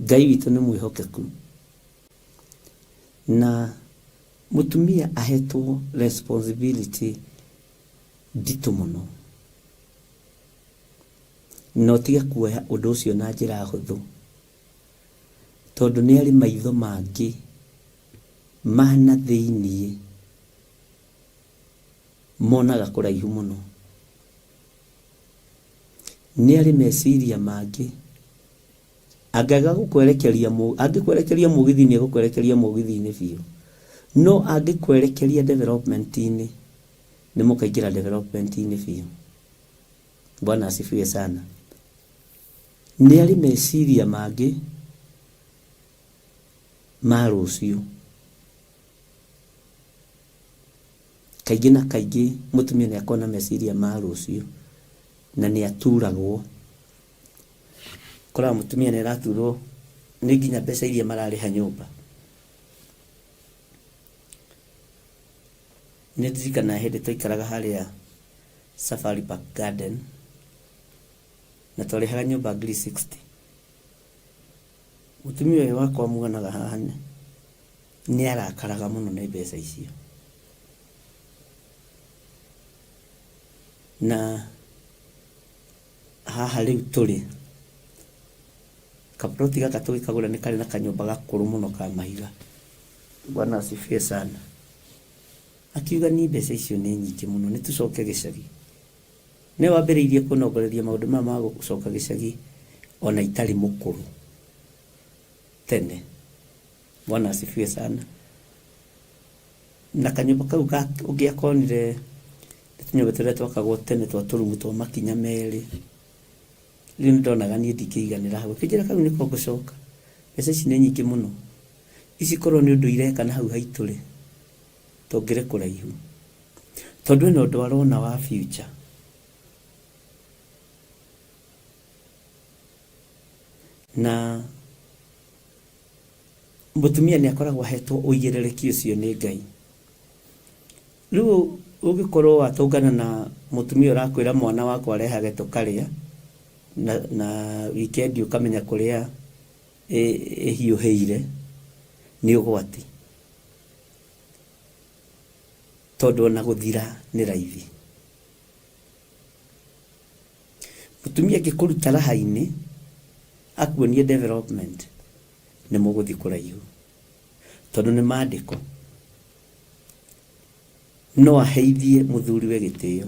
Ngai witũ nĩ mwĩhokeku na mũtumia ahetwo responsibility nditũ mũno no tiga kuoya ũndũ ũcio na njĩra hũthũ tondũ nĩ arĩ maitho mangĩ mana thĩiniĩ monaga kũraihu mũno. Nĩ arĩ meciria mangĩ angĩaga angĩkwerekeria mũgithi-inĩ egũkwerekeria mũgithi-inĩ biũ no angĩkwerekeria development-inĩ nĩ mũkaingĩra development-inĩ biũ. Bwana asifiwe sana. Nĩ arĩ meciria mangĩ ma rũciũ kaingĩ na kaingĩ mũtumia nĩ akona meciria ma rũciũ na nĩ aturagwo. Kora mũtumia nĩ araturwo nĩ nginya mbeca iria mararĩha nyũmba. Nĩ ndirikana hĩndĩ twaikaraga harĩa Safari Park Garden na twarĩhaga nyũmba 360. Mũtumia ũyũ wakwa muganaga haha nĩ arakaraga mũno nĩ mbeca icio na haha rĩu tũrĩ kaploti gaka tũgĩkagũra nĩ karĩ na kanyũmba gakũrũ mũno ka mahiga. Bwana asifiwe sana. Akiuga ni mbeca icio nĩ nyingĩ mũno nĩ tũcoke gĩcagi. Nĩ wambĩrĩirie kũnongoreria maũndũ maya ma gũcoka gĩcagi ona itarĩ mũkũrũ tene. Bwana asifiwe sana. Na kanyũmba kau ũngĩakonire nyũmba tũrĩa twakagwo tene twa tũrumu twa makinya merĩ rĩu ndonaga niĩ ndikĩiganĩra hau kĩnjĩra kau nĩko ngũcoka. Mbeca ici nĩ nyingĩ mũno ici korwo nĩ ũndũ ireka na hau haitũ rĩ tũngĩre kũraihu tondũ ĩno ũndũ arona wa future. Na mũtumia nĩ akoragwo ahetwo ũigĩrĩrĩki ũcio nĩ Ngai. Rĩu ũngĩkorwo watũngana na mũtumia ũrakwĩra mwana wakwa arehage tũkarĩa na weekend ũkamenya kũrĩa ĩhiũhĩire nĩ ũgwati tondũ ona gũthira nĩ raithi. Mũtumia angĩkũruta raha-inĩ akuonie development nĩ mũgũthiĩ kũraihu tondũ nĩ maandĩko. No aheithie mũthuriwe gĩtĩo.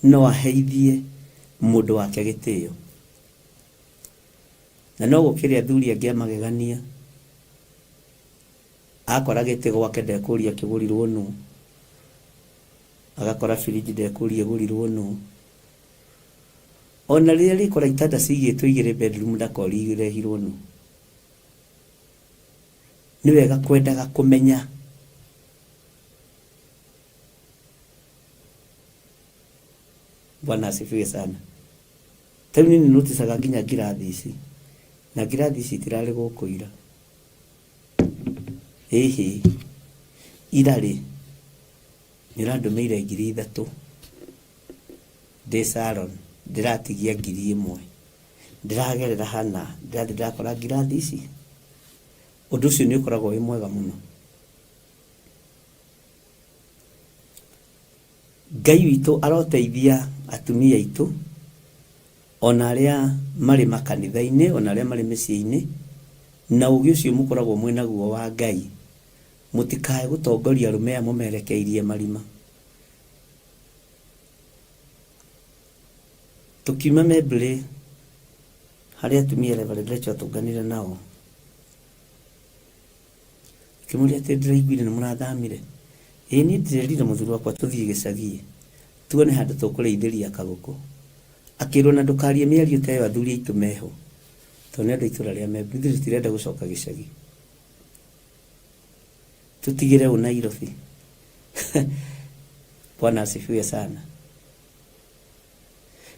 No aheithie mũndũ wake gĩtĩo. Na no gũkĩrĩ athuri angĩ magegania akora gĩtĩ gwake ndekũria kĩgũrirwo nũ agakora fridge ndekũria gũrirwo nũ ona rĩrĩa rĩkora itanda cigĩtwo igĩrĩ bedroom ndakorire hirwo nũ. nĩ wega kwendaga kũmenya. Bwana asifiwe sana. Tau nini notisaga nginya ngirathi ici, na ngirathi ici itirarĩ gũkũ ira. Hihi irarĩ nĩũrandũmĩire 3,000 ndĩ salon, ndĩratigia 1,000, ndĩragerera hana, ndĩrathi ndakora ngirathi ici. Ũndũ ũcio nĩ ũkoragwo wĩ mwega mũno. Ngai witũ aroteithia atumia aitũ, ona arĩa marĩ makanitha-inĩ, ona arĩa marĩ mĩciĩ-inĩ, na ũgĩ ũcio mũkoragwo mwĩnaguo wa Ngai, mũtikae gũtongoria arũme aya mũmerekeirie marima. Tukiuma Mebrĩ harĩa atumia Reverend Rachel tũnganire nao, kĩmũria atĩ ndĩraiguire nĩ mũrathamire. Ĩĩ niĩ ndĩrerire mũthuri wakwa tũthiĩ gĩcagi tuone handũ tũkũrĩithĩria kagũkũ. Akĩrwo na ndũkarie mĩario ta ĩyo athuri aitũ meho, tondũ nĩ andũ itũra rĩa Mebrĩ, ithuĩ tũtirenda gũcoka gĩcagi, tutigire ũũ Nairobi. Bwana asifiwe sana.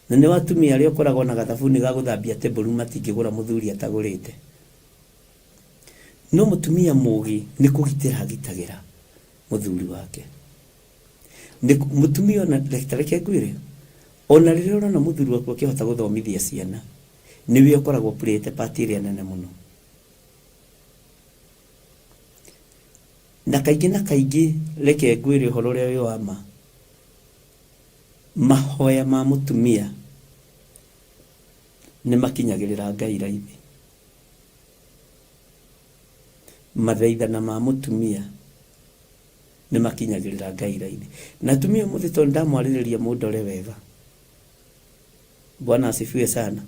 Na nĩ watumia arĩa ũkoragwo na gathabuni ga gũthambia tembũru matingĩgũra mũthuri atagũrĩte. No mũtumia mũũgĩ nĩ kũgitĩra agitagĩra mũthuri wake. Mũtumia ona reke ngwĩre, ona rĩrĩa ũrona mũthuri waku akĩhota gũthomithia ciana, nĩwe ũkoragwo playete part ĩrĩa nene mũno. Na kaingĩ reke ngwĩre ũhoro ũrĩa wĩ wa ma. Mahoya ma mũtumia nĩ makinyagĩrĩra Ngai raithi. Mathaithana ma mũtumia nĩ makinyagĩrĩra Ngai raithi. Na atumia mũthĩ tondũ ndamwarĩrĩria mũndore wega. Bwana asifiwe sana.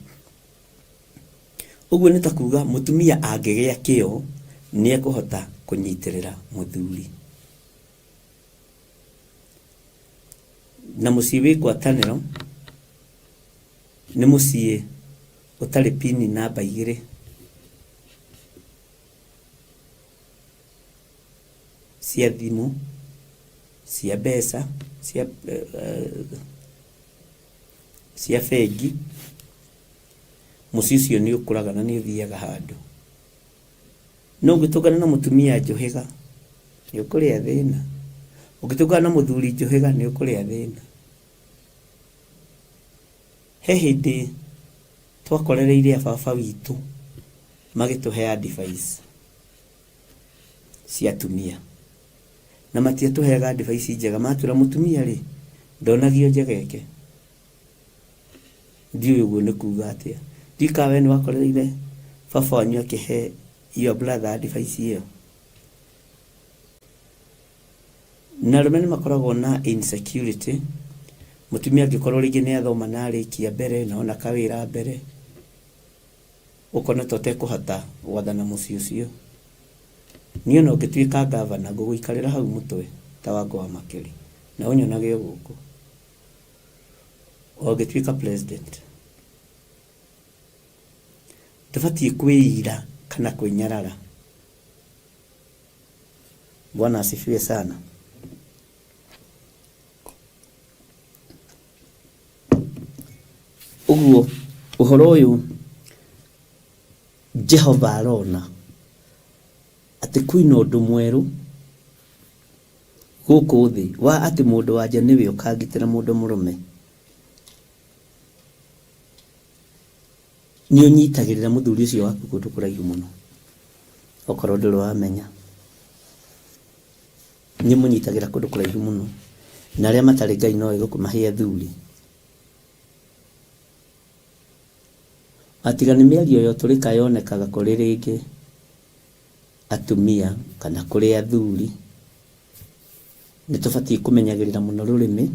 Ũguo nĩ ta kuga mũtumia angĩgĩa kĩo nĩ ekũhota kũnyitĩrĩra mũthuri. Na mũciĩ wĩ ngwatanĩro nĩ mũciĩ ũtarĩ pini namba 2. Cia thimũ, cia mbeca, cia bengi. Mũciĩ ũcio nĩ ũkũraga na nĩ ũthiaga handũ. No ũngĩtũngana na mũtumia njũhĩga nĩ ũkũrĩa thĩna. Ũngĩtũngana na mũthuri njũhĩga nĩ ũkũrĩa thĩna. He hĩndĩ twakorereire baba witũ magĩtũhe advice cia atumia, na matiatũheaga advice njega. Matwĩra mũtumia rĩ ndonagio njegeke. Ndiũĩ ũguo nĩ kuga atĩa. Ndikawe nĩ wakorereire baba wanyu akĩhe your brother advice ĩyo. Na arũme nĩ makoragwo na insecurity. Mũtumia angĩkorwo rĩngĩ nĩ athoma na arĩkia mbere na ona kawĩra mbere, ũkona totekũhota gwathana mũciĩ ũcio. Niĩ no ngĩtuĩka gavana ngũgũikarĩra hau mũtwe ta Wangũ wa Makeri na ũnyonage gũkũ. O ngĩtuĩka president ndũbatiĩ kwĩira kana kwĩnyarara. Bwana asifiwe sana. Ũguo ũhoro ũyũ Jehova arona atĩ kwĩna ũndũ mwerũ gũkũ thĩ wa atĩ mũndũ wanja nĩwe ũkagitĩra mũndũ mũrũme. Nĩ ũnyitagĩrĩra mũthuri ũcio waku kũndũ kũraihu mũno. Okorwo ndũrĩ wamenya, nĩ mũnyitagĩra kũndũ kũraihu mũno. Na arĩa matarĩ Ngai no gũkũmahe athuri. Atiga nĩ mĩario yo tũrĩka yonekaga kũrĩ rĩngĩ atumia kana kũrĩ athuri. Nĩ tũbatiĩ kũmenyagĩrĩra mũno rũrĩmĩ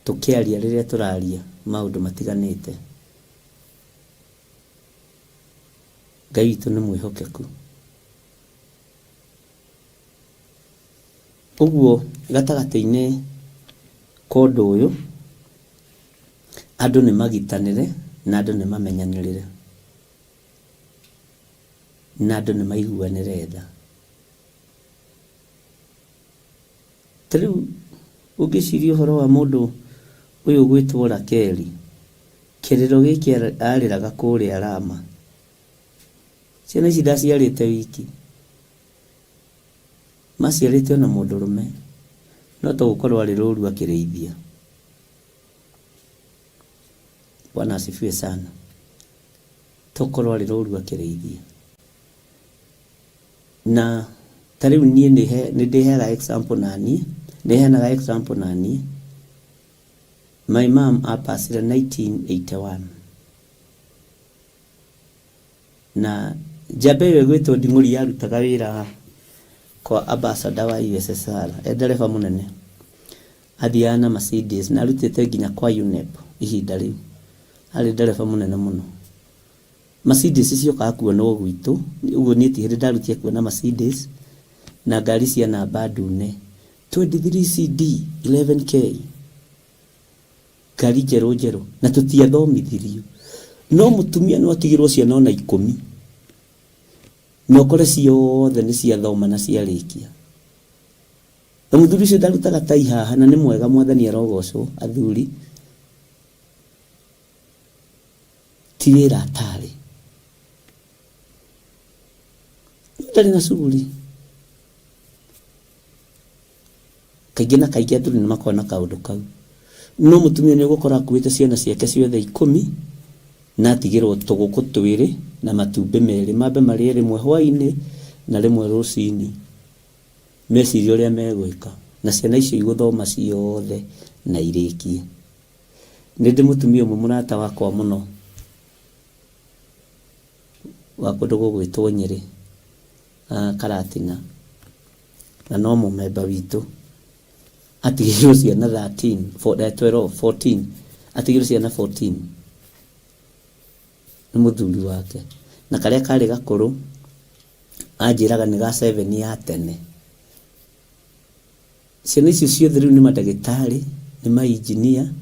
tũkĩaria rĩrĩa tũraria maũndũ matiganĩte. Ngai witũ nĩ mwĩhokeku. Ũguo gatagatĩ-inĩ ka ũndũ ũyũ andũ nĩ magitanĩre na andũ nĩ mamenyanĩrĩre. na andũ nĩ maiguanĩre tha. Tarĩu ũngĩciria ũhoro wa mũndũ ũyũ gwĩtwo Rakeli, kĩrĩro gĩkĩ arĩraga kũrĩa Rama, ciana ici ndaciarĩte wiki, maciarĩte ona mũndũrũme, no to gũkorwo arĩ rũũru akĩrĩithia. Bwana asifiwe sana. Tokorwo arĩ rũũru akĩrĩithia. Na tarĩu niĩ nĩndĩheaga example naniĩ, ndĩheanaga example naniĩ. My mom apasire 1981. Na njamba ĩyo ĩgwĩtwo Nding'ũri yarutaga wĩra kwa ambassador wa USSR, ndereba mũnene. Athiaga na Mercedes na arutĩte nginya kwa UNEP ihinda rĩu. Arĩ ndereba mũnene mũno. Mercedes ciokaga kuonwo gwitũ, ũguo niĩ ti hĩndĩ ndarutia kuona Mercedes, na ngari cia namba ndune 23CD 11K, ngari njerũ na tũtiathomithirio. No mũtumia no atigĩrwo ciana ona 10, na ũkore ciothe nĩ ciathoma na ciarĩkia. Na mũthuri ũcio ndarutaga tai haha, na nĩ mwega, Mwathani arogocwo. Athuri ti wĩra atarĩ, ndarĩ na shughuli. Kaingĩ na kaingĩ athuri nĩ makona kaũndũ kau. No mũtumia nĩ ũgũkora akuĩte ciana ciake ciothe 10 na atigĩrwo tũgũkũ 2 na matumbĩ 2, mambe marĩe rĩmwe hwaĩ-inĩ na rĩmwe rũcinĩ, meciria ũrĩa megwĩka, na ciana icio igũthoma ciothe na irĩkie. Nĩndĩ mũtumia ũmwe mũrata wakwa mũno wa kũndũ gũgwĩtwo Nyĩrĩ, Karatina, na no mũmemba witũ, atigĩrwo ciana 14, atigĩrwo ciana 14 nĩ mũthuri wake, na karĩa karĩ gakũrũ anjĩraga nĩ ga 7 ya tene. Ciana icio ciothe rĩu nĩ mandagĩtarĩ, nĩ mainjinia,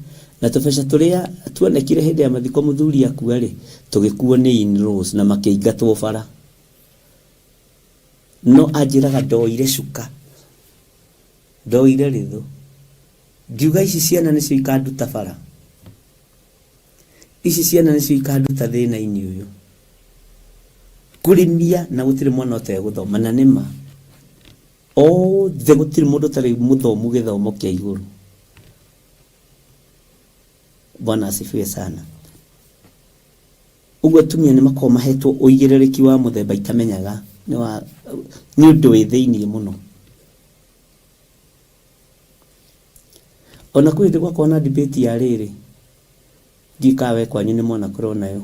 na tũbeca tũrĩa tuonekire hĩndĩ ya mathiko mũthuri akua-rĩ, tũgĩkuo nĩ in-laws na makĩingatwo bara. No anjĩraga ndoire cuka, ndoire rĩthũ, ngiuga ici ciana nĩcio ikanduta bara, ici ciana nĩcio ikanduta thĩna-inĩ ũyũ, kũrĩmia na gũtirĩ mwana ũtegũthoma. Na nĩma othe gũtirĩ mũndũ ũtarĩ mũthomu gĩthomo kĩa igũrũ. Bwana asifiwe sana. Ũguo atumia nĩ makoragwo mahetwo ũigĩrĩrĩki wa mũthemba itamenyaga, nĩ ũndũ wĩ thĩiniĩ mũno. Ona kwĩ hĩndĩ gwakorwo na debate ya rĩrĩ, ndikawe kwanyu nĩ mwana kũrĩ nayo,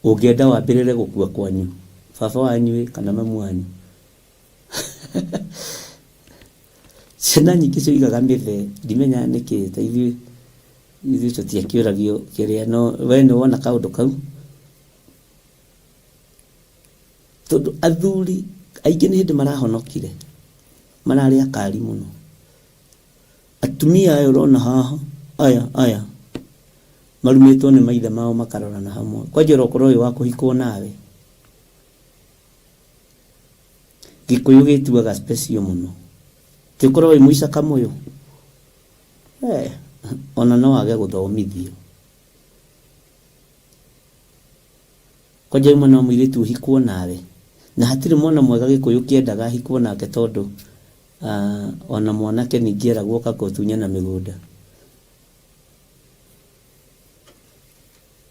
ũngĩenda wambĩrĩre gũkua kwanyu, baba wanyu kana mamu wanyu. Ciana nyingĩ cioigaga mĩthe, ndimenya nĩkĩ, ta ithuĩ tũtiakĩũragio kĩrĩa, no we nĩ wona kaũndũ kau. Tondũ athuri aingĩ nĩ hĩndĩ marahonokire, mararĩ akari mũno. Atumia aya ũrona haha, aya marumĩtwo nĩ maithe mao makarorana hamwe. Kwanja ũrokorwo ũyũ wa kũhikwo nawe, Gĩkũyũ gĩtuaga special mũno, tĩkorwo wĩ mũicaka mũyũ, ona no wage gũthomithio. Kwanja ũmwe no mũirĩtu ũhikwo nawe, na hatirĩ mwana mwega Gĩkũyũ kĩendaga ahikwo nake, tondũ ona mwanake ningĩ eragwo ũka gũtunyana mĩgũnda.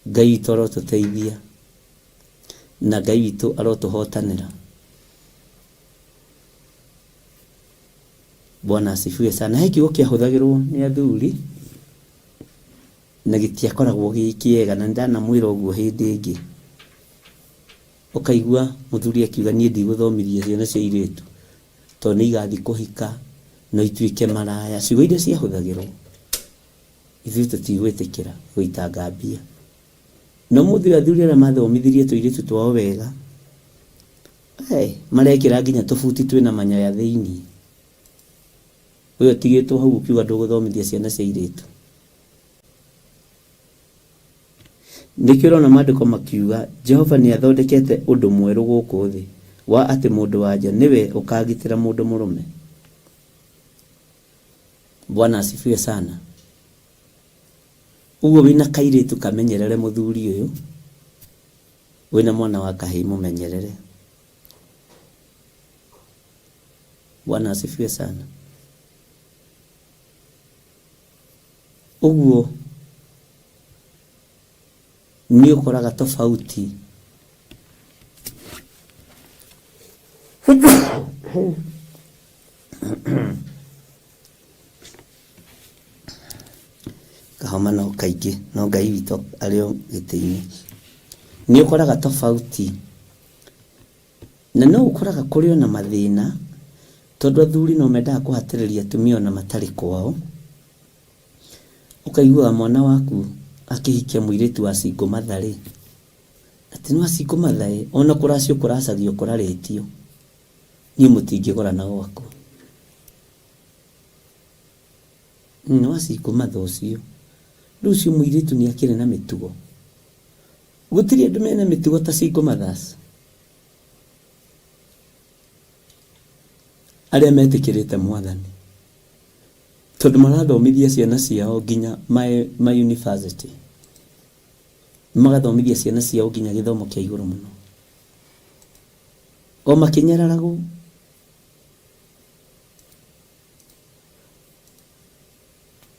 Ngai witũ arotũteithia, na Ngai witũ arotũhotanĩra. Bwana asifiwe sana. He kiugo kĩahũthagĩrwo nĩ athuri na gĩtiakoragwo gĩ kĩega, na ndanamwĩra ũguo hĩndĩ ĩngĩ, ũkaigua mũthuri akiuga niĩ ndigũthomithia ciana cia airĩtu tondũ nĩ igathiĩ kũhika no ituĩke maraya. Ciugo iria ciahũthagĩrwo ithuĩ tũtigwĩtĩkĩra gũitanga mbia. No mũthuri athuri arĩa mathomithirie tũirĩtu twao wega, marekĩra nginya tũbuti twĩna manyoya thĩiniĩ. Ũyũ tigĩtwo hau ũkiuga ndũgũthomithia ciana cia airĩtu. Nikiro na maandiko makiuga Jehova ni athondekete undu mweru guku thi wa ati mundu wanja niwe ukagitira mundu murume. Bwana asifiwe sana. Ugo wina kairitu kamenyerere muthuri uyu, wina mwana wa kahii mumenyerere. Bwana asifiwe sana. Ugo ni ukoraga tofauti kahoma no kaingĩ no Ngai witũ arĩo gĩtĩ-inĩ nĩ ũkoraga tofauti na no ũkoraga kũrĩ ona mathĩna tondũ athuri no mendaga kũhatĩrĩria atumia ona matarĩ kwao. Ũkaigua mwana waku akihikia mũirĩtu wa single mother rĩ, atĩ no single mother ona kũracio kũracagio kũrarĩtio niĩ mũtingĩgorana gwakwa. No single mother ũcio rĩu ũcio mũirĩtu nĩ akĩrĩ na mĩtugo. Gũtirĩ andũ mena mĩtugo ta single mothers arĩa metĩkĩrĩte Mwathani, tondũ marathomithia ciana ciao nginya ma university, magathomithia ciana ciao nginya gĩthomo kĩa igũrũ mũno, o makĩnyararagwo.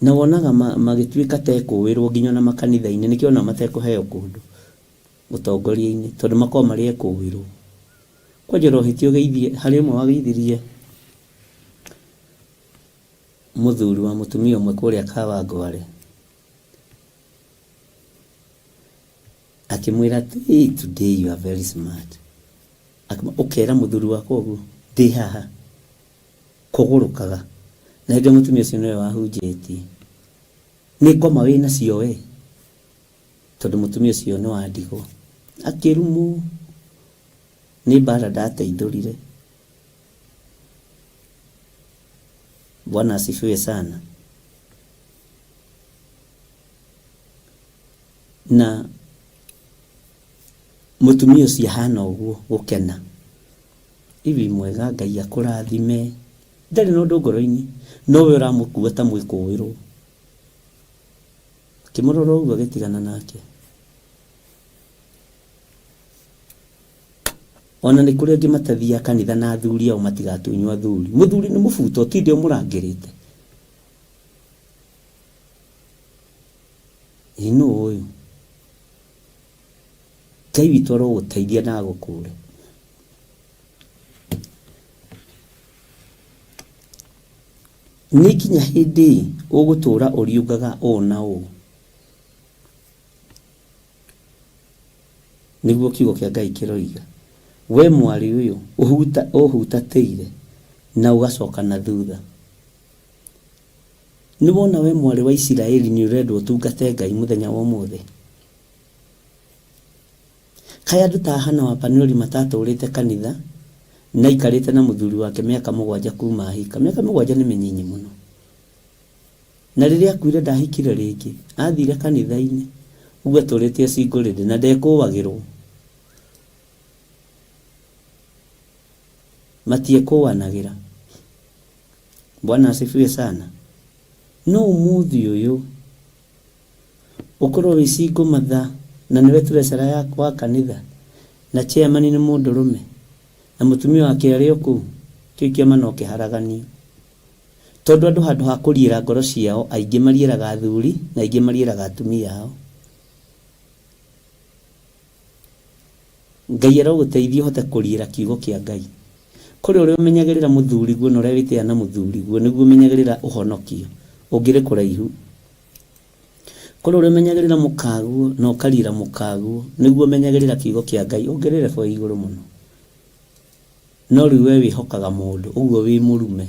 Na wonaga magĩtuĩka tekũwĩrwo nginya na makanitha-inĩ, nĩkĩo ona matekũheo kũndũ ũtongoria-inĩ tondũ makorwo marĩ ekũwĩrwo. Kwanja rohĩtio geithie harĩ ũmwe wageithirie mũthuri wa mũtumia ũmwe kũrĩa Kawangware, akĩmwĩra hey, today you are very smart. Ũkera mũthuri wakwa ũguo ndĩ haha kũgũrũkaga, na hĩndĩ mũtumia ũcio nĩwe wahunjĩtie nĩ ngoma wĩna cio we, tondũ mũtumia ũcio nĩ wa ndigwa. Akĩrumwo nĩ mbara ndateithũrire. Bwana asifiwe sana. Na mũtumia ũcio hana ũguo gũkena, ivi mwega Ngai akũrathime, ndarĩ na ũndũ ngoro-inĩ, nowe ũramũkua ta mwĩkũwĩrwo. Kĩmũrora ũguo agĩtigana nake. Ona nĩ kũrĩ angĩ matathiaga kanitha na athuri ao matigatunywo athuri. Mũthuri nĩ mũbuto ti ndio mũrangĩrĩte. Ino ũyũ Ngai witũ arogũteithia na agũkũre. Nĩ kinya hĩndĩ ũgũtũra ũriũngaga ũũ na ũũ, nĩguo kiugo kĩa Ngai kĩroiga. We mwari ũyũ ũhutatĩire na ũgacoka na thutha. Nĩ wona we mwari wa Isiraeli nĩ ũrendwo ũtungate Ngai mũthenya wa ũmũthĩ. Kaĩ andũ ta Hana wa Panieli matatũrĩte kanitha na ikarĩte na mũthuri wake mĩaka 7 kuma ahika. Mĩaka 7 nĩ mĩnyinyi mũno. Na rĩrĩa akuire ndahikire rĩngĩ, athire kanitha-inĩ, ũguo atũrĩtie cingũrĩrĩ na ndekũwagĩrwo. Matiekũwanagĩra. Bwana asifiwe sana. No ũmũthĩ ũyũ ũkorwo wĩ single mother na nĩwe treasurer yakwa kanitha na chairman nĩ mũndũrũme na mũtumia wake arĩ o kũu, kĩu kĩama no kĩharaganio. Tondũ andũ handũ ha kũriĩra ngoro ciao, aingĩ mariĩraga athuri na aingĩ mariĩraga atumia ao. Ngai arogũteithia ũhote kũriĩra kiugo kĩa Ngai. Kũrĩ ũrĩa ũmenyagĩrĩra mũthuri guo na ũrĩa wĩtĩa na mũthuri guo, nĩguo ũmenyagĩrĩra ũhonokio ũngĩrĩ kũraihu. Kũrĩ ũrĩa ũmenyagĩrĩra mũkaguo na ũkarira mũkaguo, nĩguo ũmenyagĩrĩra kiugo kĩa Ngai ũngĩrĩ level igũrũ mũno. No rĩu we wĩhokaga mũndũ, ũguo wĩ mũrume.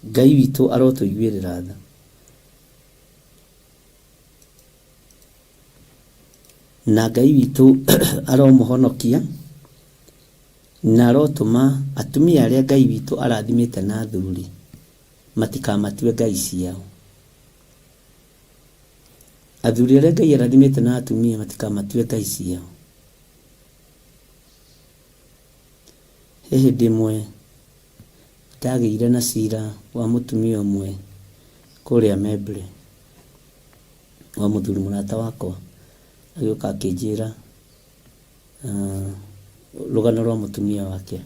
Ngai witũ arotũiguĩrĩra tha. Na Ngai witũ aromũhonokia na arotũma atumia arĩa Ngai witũ arathimĩte na athuri matikamatue ngai ciao. athuri arĩa Ngai arathimĩte na atumia matikamatue ngai ciao. He hĩndĩ ĩmwe ndagĩire na cira wa mũtumia ũmwe kũrĩa Membre, wa mũthuri mũrata wakwa agĩũka akĩnjĩra rũgano rwa mũtumia wake.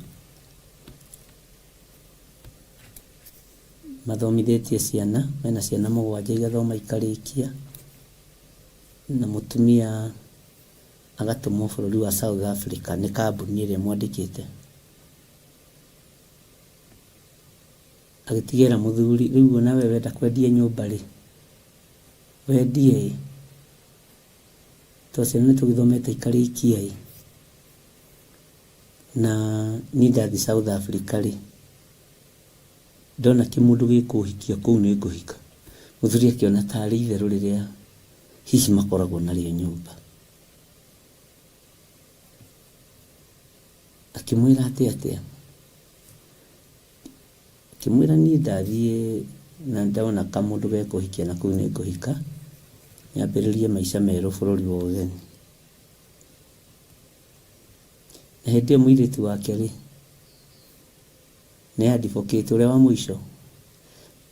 Mathomithĩtie ciana, mena ciana 7 igathoma ikarĩkia, na mũtumia agatũmwo bũrũri wa South Africa nĩ kambuni ĩrĩa mwandĩkĩte. Agĩtigĩra mũthuri, rĩu nawe wenda kwendia nyũmba rĩ, wendie tondũ ciana nĩ tũgĩthomete ikarĩkia na niĩ ndathiĩ South Africa rĩ, ndona kĩmũndũ gĩkũhikia kũu nĩ ngũhika. Mũthuri akĩona tarĩ itherũ rĩrĩa hihi makoragwo narĩo nyũmba. Akĩmwĩra atĩa? Akĩmwĩra niĩ ndathiĩ na ndona kamũndũ gekũhikia na kũu nĩ ngũhika, nyambĩrĩrie maica merũ bũrũri wa ũgeni. Na hĩndĩ ĩyo mũirĩtu wake rĩ, nĩ advocate ũrĩa wa mũico,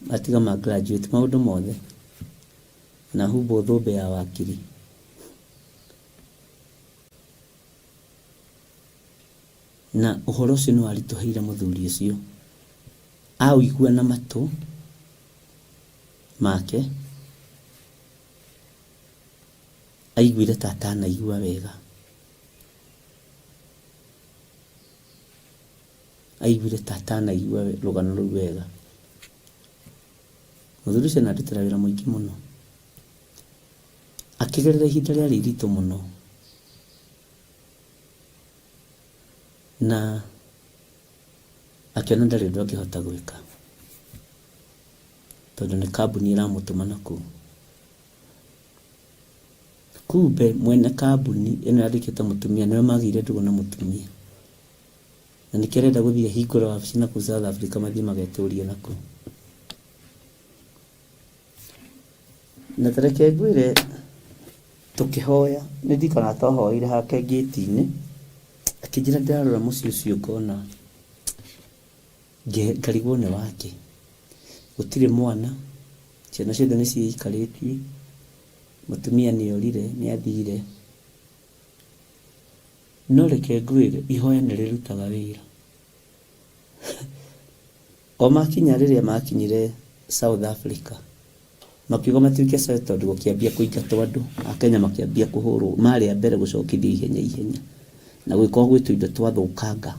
atiga graduate maũndũ mothe na humbo thũmbe ya wakiri. Na ũhoro ũcio nĩ waritũhĩire mũthuri ũcio, aũigua na matũ make, aiguire ta atanaigua wega, aiguire ta atanaigua rũgano rũu wega. Mũthuri ũcio nĩarutĩra wĩra mũingĩ mũno, akĩgerera ihinda rĩarĩ iritũ mũno, na akĩona ndarĩ ũndũ angĩhota gwĩka tondũ nĩ kambuni ĩramũtũma nakũu. Kumbe mwene kambuni ĩno yandĩkĩte mũtumia nĩwe magĩire ndũgũ na mũtumia, na nĩkĩo arenda gũthiĩ hingũra wabici nakũu South Africa, mathiĩ magetũrie nakũu. Na tareke ngwĩre tũkĩhoya, nĩ ndikana twahoire hake ngĩti-inĩ, akĩnjĩra ndĩrarora mũciĩ ũcio ngona ngarigwo nĩ wake, gũtirĩ mwana, ciana ciothe nĩ ciĩikarĩtie, mũtumia nĩ orire, nĩ athire. No reke ngwĩre ihoya nĩ rĩrutaga wĩra. O makinya rĩrĩa makinyire South Africa, makiuga matuĩke settled, gũkĩambia kũingatwo andũ, Akenya makĩambia kũhũrwo, marĩ mbere gũcokithia ihenya na gwĩkwo gwĩtwo indo twathũkanga.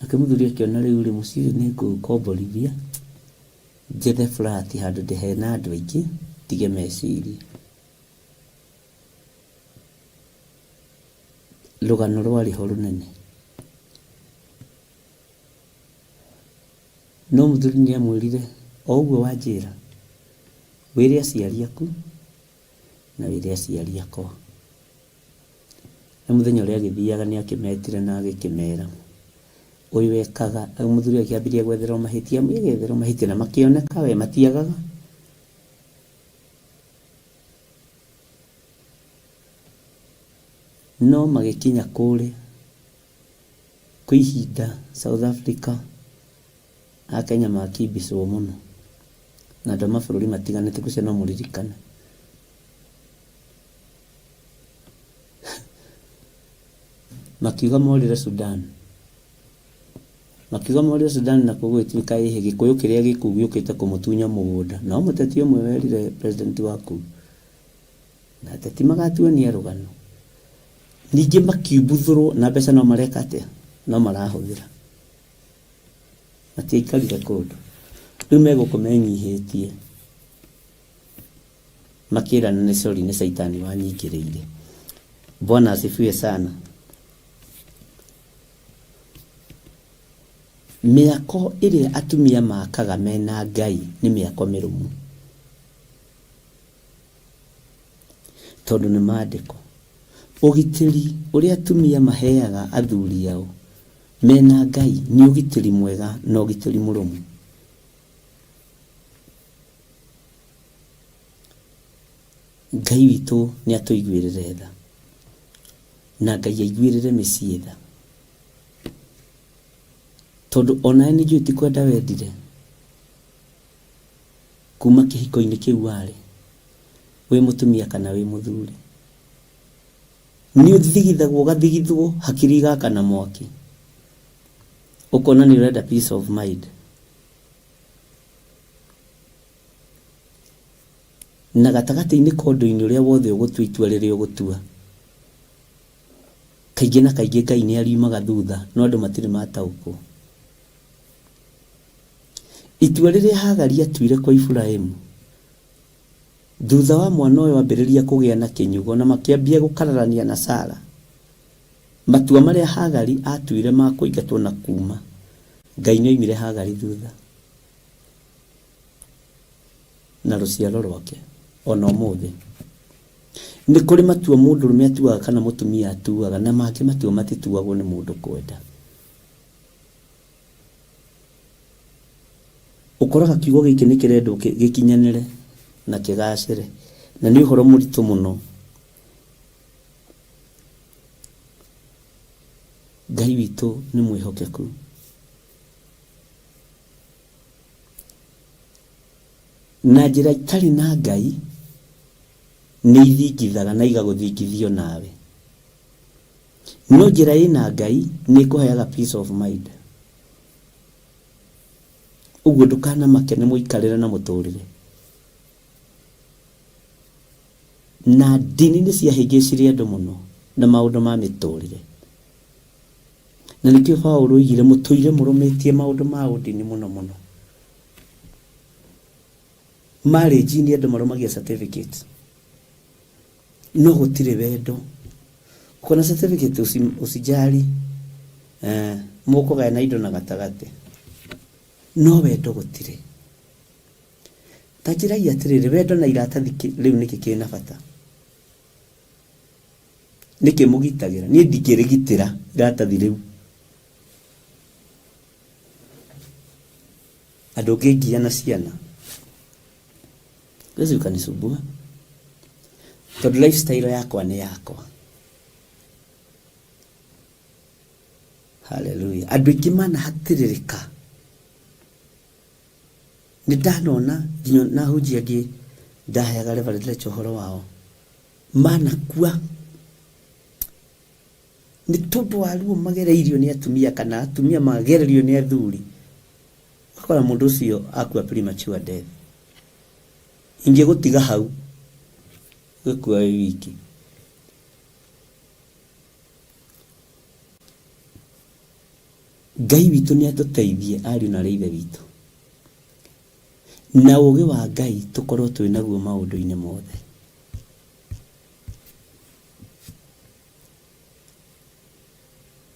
Nake mũthuri akĩona rĩu rĩ mũciĩ nĩ ngũkomborithia, njethe flat handũ hena andũ aingĩ, tige meciria. Rũgano rwarĩ ho rũnene, no mũthuri nĩ amwĩrire o ũguo wanjĩra, wĩre aciari aku na wĩre aciari akwa. Na mũthenya ũrĩa agĩthiaga nĩ akĩmetire na agĩkĩmera, ũyũ wekaga. Mũthuri akĩambirie gwetherwo mahĩtia, na makĩoneka we matiagaga. No magĩkinya kũrĩ kwĩ ihinda South Africa, Akenya makĩmbicwo mũno, na andũ a mabũrũri matiganĩte kũcio no mũririkane. Makiuga morĩre Sudan, na kũgwĩtuĩka ĩhĩ Gĩkũyũ kĩrĩa gĩkũu gĩũkĩte kũmũtunya mũgũnda. No mũteti ũmwe werire president waku, na ateti magatuania rũgano. Ningĩ makiumbuthũrwo na mbeca no mareka atĩa, no marahũthĩra, matiaikarire kũndũ. Rĩu megũkũ menyihĩtie, makĩrana nĩ sorry, nĩ Saitani wanyingĩrĩire. Bwana asifiwe sana. Mĩako ĩrĩa atumia makaga mena Ngai nĩ mĩako mĩrũmu, tondũ nĩ maandĩko. Ũgitĩri ũrĩa atumia maheaga athuri ao mena Ngai nĩ ũgitĩri mwega na ũgitĩri mũrũmu. Ngai witũ nĩ atũiguĩrĩre tha, na Ngai aiguĩrĩre mĩciĩ tha, tondũ ona nĩ njũĩ ti kwenda wendire kuma kĩhiko-inĩ kĩu warĩ, wĩ mũtumia kana wĩ mũthuri, nĩ ũthigithagwo ũgathigithwo hakiri gaka na mwaki, ũkona nĩ ũrenda peace of mind, na gatagatĩ-inĩ ka ũndũ-inĩ ũrĩa wothe ũgũtua itua rĩrĩa ũgũtua, kaingĩ na kaingĩ Ngai nĩ ariumaga thutha, no andũ matirĩ mataũkwo. Itua rĩrĩa Hagari atuire kwa Iburahĩmu, thutha wa mwana ũyũ ambĩrĩria kũgĩa na kĩnyugo na makĩambia gũkararania na Sara, matua marĩa Hagari atuire ma kũingatwo na kuma, Ngai nĩ oimire Hagari thutha na rũciaro rwake. Ona ũmũthĩ nĩ kũrĩ matua mũndũrũme atuaga kana mũtumia atuaga, na mangĩ matua matituagwo nĩ mũndũ kwenda. Ũkoraga kiugo gĩkĩ nĩ kĩrendwo gĩkinyanĩre na kĩgacĩre, na nĩ ũhoro mũritũ mũno. Ngai witũ nĩ mwĩhokeku, na njĩra itarĩ na Ngai nĩ ithingithaga na igagũthingithio nawe, no njĩra ĩna Ngai nĩ ĩkũheaga peace of mind. Ũguo ndũkanamake nĩ mũikarĩre na mũtũrĩre. Na ndini nĩ ciahĩngĩcirie andũ mũno na maũndũ ma mĩtũrĩre, na nĩkĩo Paũlũ oigire mũtũire mũrũmĩtie maũndũ ma ũndini mũno mũno. Marriage-inĩ andũ marũmagia certificate, no gũtirĩ wendo. Ũkona certificate ũcijari, mũkũgayana indo na gatagatĩ, no wendo gũtirĩ. Ta njĩragia atĩrĩrĩ, wendo na iratathi rĩu nĩkĩ kĩna bata? Nĩkĩ mũgitagĩra? Niĩ ndingĩrĩgitĩra iratathi rĩu. Andũ ngĩngia na ciana rĩu kanisumbua, tondũ lifestyle yakwa nĩ yakwa. Hallelujah. Andũ aingĩ manahatĩrĩrĩka. Nĩ ndanona nginya na hunjia angĩ ndaheaga Reverend Lecho ũhoro wao, manakua nĩ tondũ wa ruo magereirio nĩ atumia, kana atumia magererio nĩ athuri. Akora mũndũ ũcio akua premature death. Ingĩgũtiga hau gĩkua wĩ wiki. Ngai witũ nĩ atũteithie, ariũ na ithe witũ, na ũũgĩ wa Ngai tũkorwo twĩ naguo maũndũ-inĩ mothe.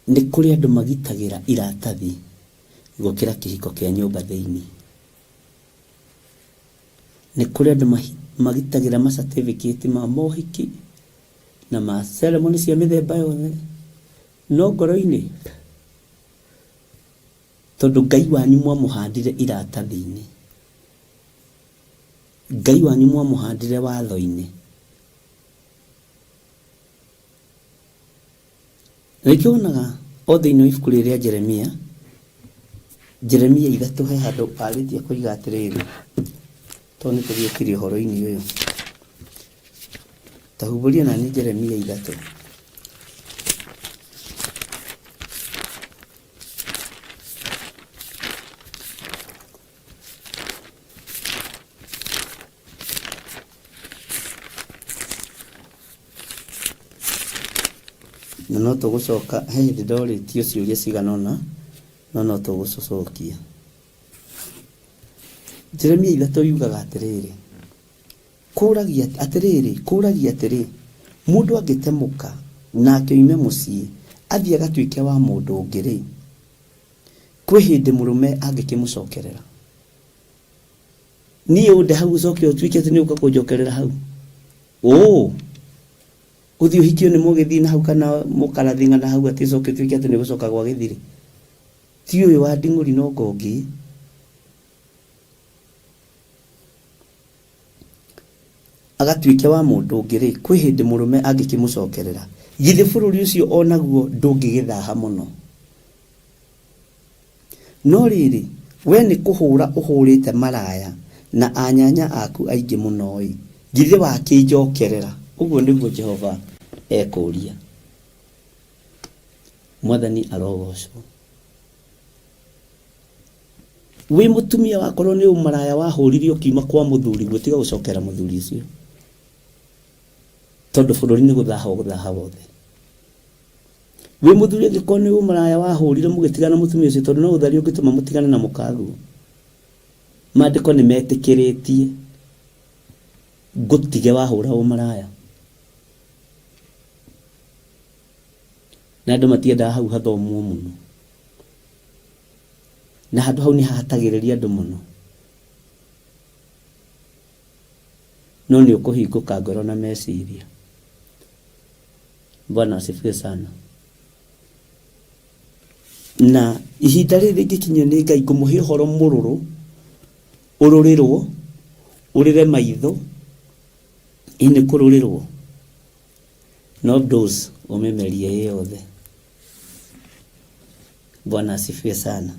Nĩ kũrĩ andũ magitagĩra iratathi gũkĩra kĩhiko kĩa nyũmba thĩinĩ. Nĩ kũrĩ andũ magitagĩra ma certificate ma mohiki na ma ceremony cia mĩthemba yothe, no ngoro-inĩ, tondũ Ngai wanyu mwamũhandire iratathi-inĩ, Ngai wanyu mwamũhandire watho-inĩ. Rĩngĩ wonaga o thĩinĩ wa ibuku rĩrĩa Jeremia 3 he handũ arĩtie kũiga atĩrĩrĩ, tondũ nĩ tũgĩũkire ũhoro-inĩ ũyũ. Tahumbũria na nĩ Jeremia 3. Na no tũgũcoka he hĩndĩ ndorĩtio ciũria cigana ũna, no tũgũcokia. Jeremia 3 yugaga atĩrĩrĩ, kũragia atĩrĩ, mũndũ angĩtemuka na akĩume mũciĩ athiĩ agatuĩke wa mũndũ ũngĩ-rĩ, kwĩ hĩndĩ mũrũme angĩkĩmũcokerera. Niĩ ũnde hau ũcoke ũtuĩke atĩ nĩ ũka kũnjokerera hau? Ũthiĩ ũhikio nĩ mũgĩthiĩ na hau, kana mũkarathing'a na hau atĩ ũcoke ũtuĩke atĩ nĩ gũcoka gwa gĩthirĩ? Ti ũyũ wa nding'ũri no ngongi. agatuike wa mundu ngiri kwi hindi murume angikimucokerera githe bururi ucio onaguo ndungigithaha muno no riri we ni kuhura uhurite maraya na anyanya aku aingi muno githe wakinjokerera uguo niguo Jehova ekuria mwathani arogocwo we mutumia wakorwo ni umaraya wahuririo kiuma kwa muthuri gutiga gucokera muthuri ucio tondu bururi ni guthaha wothe we muthuri angĩkorwo ni umaraya wahurire mugitigana mutumia ucio tondu no uthari ungituma mutigane na mukagu maandiko ni metikiritie gutige wahura umaraya na andu matienda hau hathomwo muno na handu hau ni hatagiriria andu muno no ni ukuhinguka ngoro na meciria. Bwana asifiwe sana. Na ihinda riri gikinyo ni Ngai kumuhe horo mururu ururirwo urire maitho ini kururirwo no those umemerie yothe. Bwana asifiwe sana.